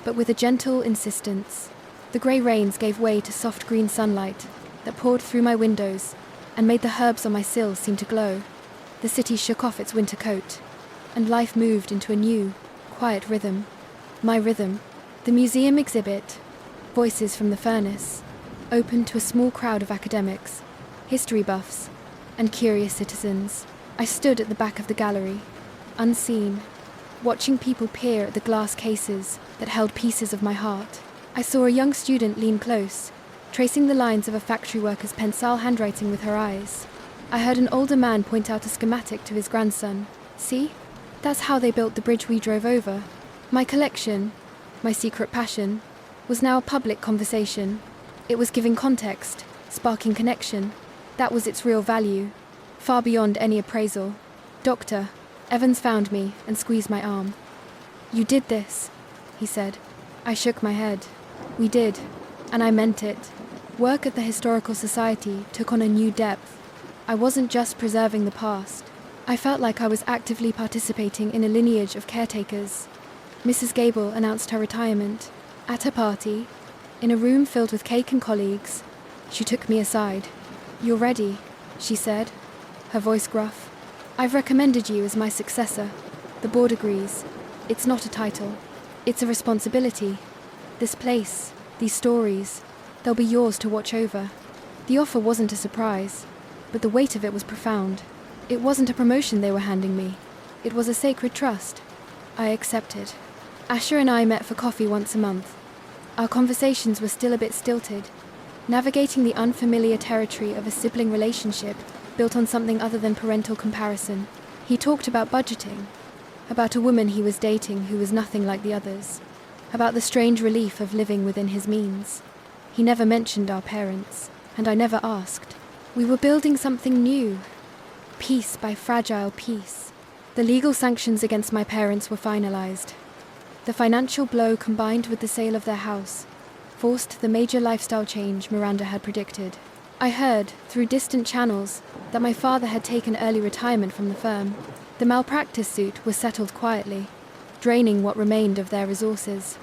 but with a gentle insistence. The grey rains gave way to soft green sunlight that poured through my windows and made the herbs on my sills seem to glow. The city shook off its winter coat, and life moved into a new, quiet rhythm. My rhythm. The museum exhibit, Voices from the Furnace, opened to a small crowd of academics, history buffs, and curious citizens. I stood at the back of the gallery, unseen, watching people peer at the glass cases that held pieces of my heart. I saw a young student lean close, tracing the lines of a factory worker's pencil handwriting with her eyes. I heard an older man point out a schematic to his grandson. See? That's how they built the bridge we drove over. My collection, my secret passion, was now a public conversation. It was giving context, sparking connection. That was its real value, far beyond any appraisal. Doctor, Evans found me and squeezed my arm. You did this, he said. I shook my head. We did, and I meant it. Work at the Historical Society took on a new depth. I wasn't just preserving the past. I felt like I was actively participating in a lineage of caretakers. Mrs. Gable announced her retirement. At her party, in a room filled with cake and colleagues, she took me aside. You're ready, she said, her voice gruff. I've recommended you as my successor. The board agrees. It's not a title. It's a responsibility. This place, these stories, they'll be yours to watch over. The offer wasn't a surprise, but the weight of it was profound. It wasn't a promotion they were handing me. It was a sacred trust. I accepted. Asher and I met for coffee once a month. Our conversations were still a bit stilted, navigating the unfamiliar territory of a sibling relationship built on something other than parental comparison. He talked about budgeting, about a woman he was dating who was nothing like the others, about the strange relief of living within his means. He never mentioned our parents, and I never asked. We were building something new, piece by fragile piece. The legal sanctions against my parents were finalized. The financial blow combined with the sale of their house forced the major lifestyle change Miranda had predicted. I heard, through distant channels, that my father had taken early retirement from the firm. The malpractice suit was settled quietly, draining what remained of their resources.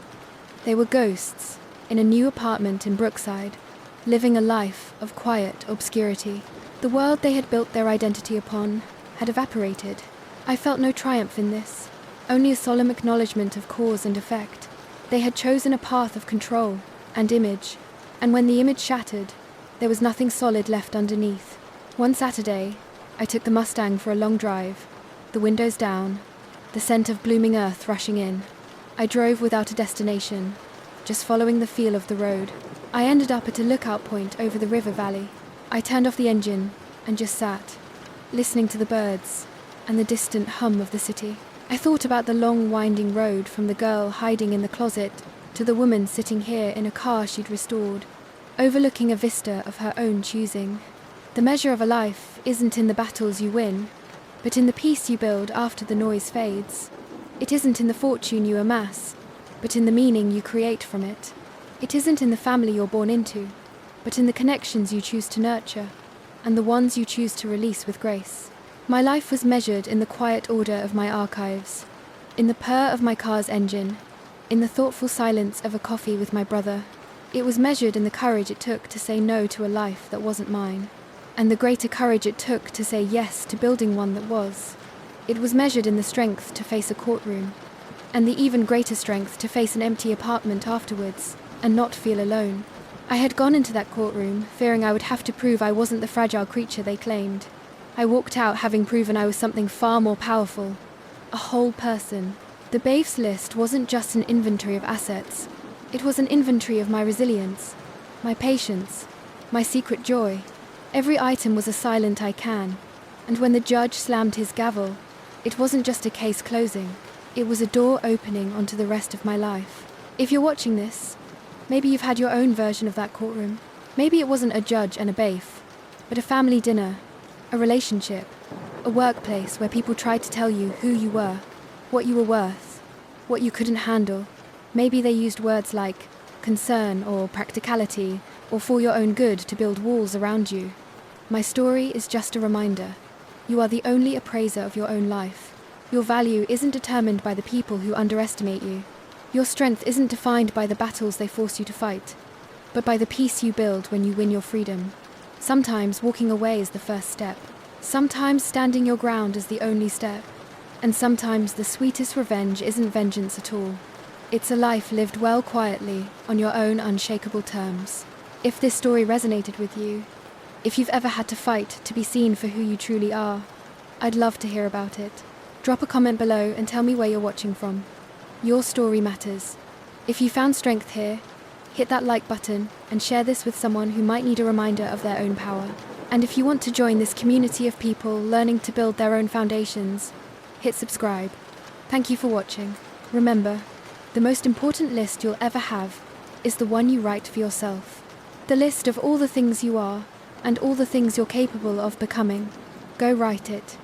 They were ghosts, in a new apartment in Brookside, living a life of quiet obscurity. The world they had built their identity upon had evaporated. I felt no triumph in this, only a solemn acknowledgement of cause and effect. They had chosen a path of control and image, and when the image shattered, there was nothing solid left underneath. One Saturday, I took the Mustang for a long drive, the windows down, the scent of blooming earth rushing in. I drove without a destination, just following the feel of the road. I ended up at a lookout point over the river valley. I turned off the engine and just sat, listening to the birds and the distant hum of the city. I thought about the long winding road from the girl hiding in the closet to the woman sitting here in a car she'd restored, overlooking a vista of her own choosing. The measure of a life isn't in the battles you win, but in the peace you build after the noise fades. It isn't in the fortune you amass, but in the meaning you create from it. It isn't in the family you're born into, but in the connections you choose to nurture, and the ones you choose to release with grace. My life was measured in the quiet order of my archives, in the purr of my car's engine, in the thoughtful silence of a coffee with my brother. It was measured in the courage it took to say no to a life that wasn't mine, and the greater courage it took to say yes to building one that was. It was measured in the strength to face a courtroom, and the even greater strength to face an empty apartment afterwards, and not feel alone. I had gone into that courtroom, fearing I would have to prove I wasn't the fragile creature they claimed. I walked out having proven I was something far more powerful, a whole person. The bailiff's list wasn't just an inventory of assets. It was an inventory of my resilience, my patience, my secret joy. Every item was a silent I can, and when the judge slammed his gavel, it wasn't just a case closing. It was a door opening onto the rest of my life. If you're watching this, maybe you've had your own version of that courtroom. Maybe it wasn't a judge and a bailiff, but a family dinner a relationship, a workplace where people tried to tell you who you were, what you were worth, what you couldn't handle. Maybe they used words like concern or practicality or for your own good to build walls around you. My story is just a reminder. You are the only appraiser of your own life. Your value isn't determined by the people who underestimate you. Your strength isn't defined by the battles they force you to fight, but by the peace you build when you win your freedom. Sometimes walking away is the first step. Sometimes standing your ground is the only step. And sometimes the sweetest revenge isn't vengeance at all. It's a life lived well quietly, on your own unshakable terms. If this story resonated with you, if you've ever had to fight to be seen for who you truly are, I'd love to hear about it. Drop a comment below and tell me where you're watching from. Your story matters. If you found strength here, hit that like button and share this with someone who might need a reminder of their own power. And if you want to join this community of people learning to build their own foundations, hit subscribe. Thank you for watching. Remember, the most important list you'll ever have is the one you write for yourself. The list of all the things you are and all the things you're capable of becoming. Go write it.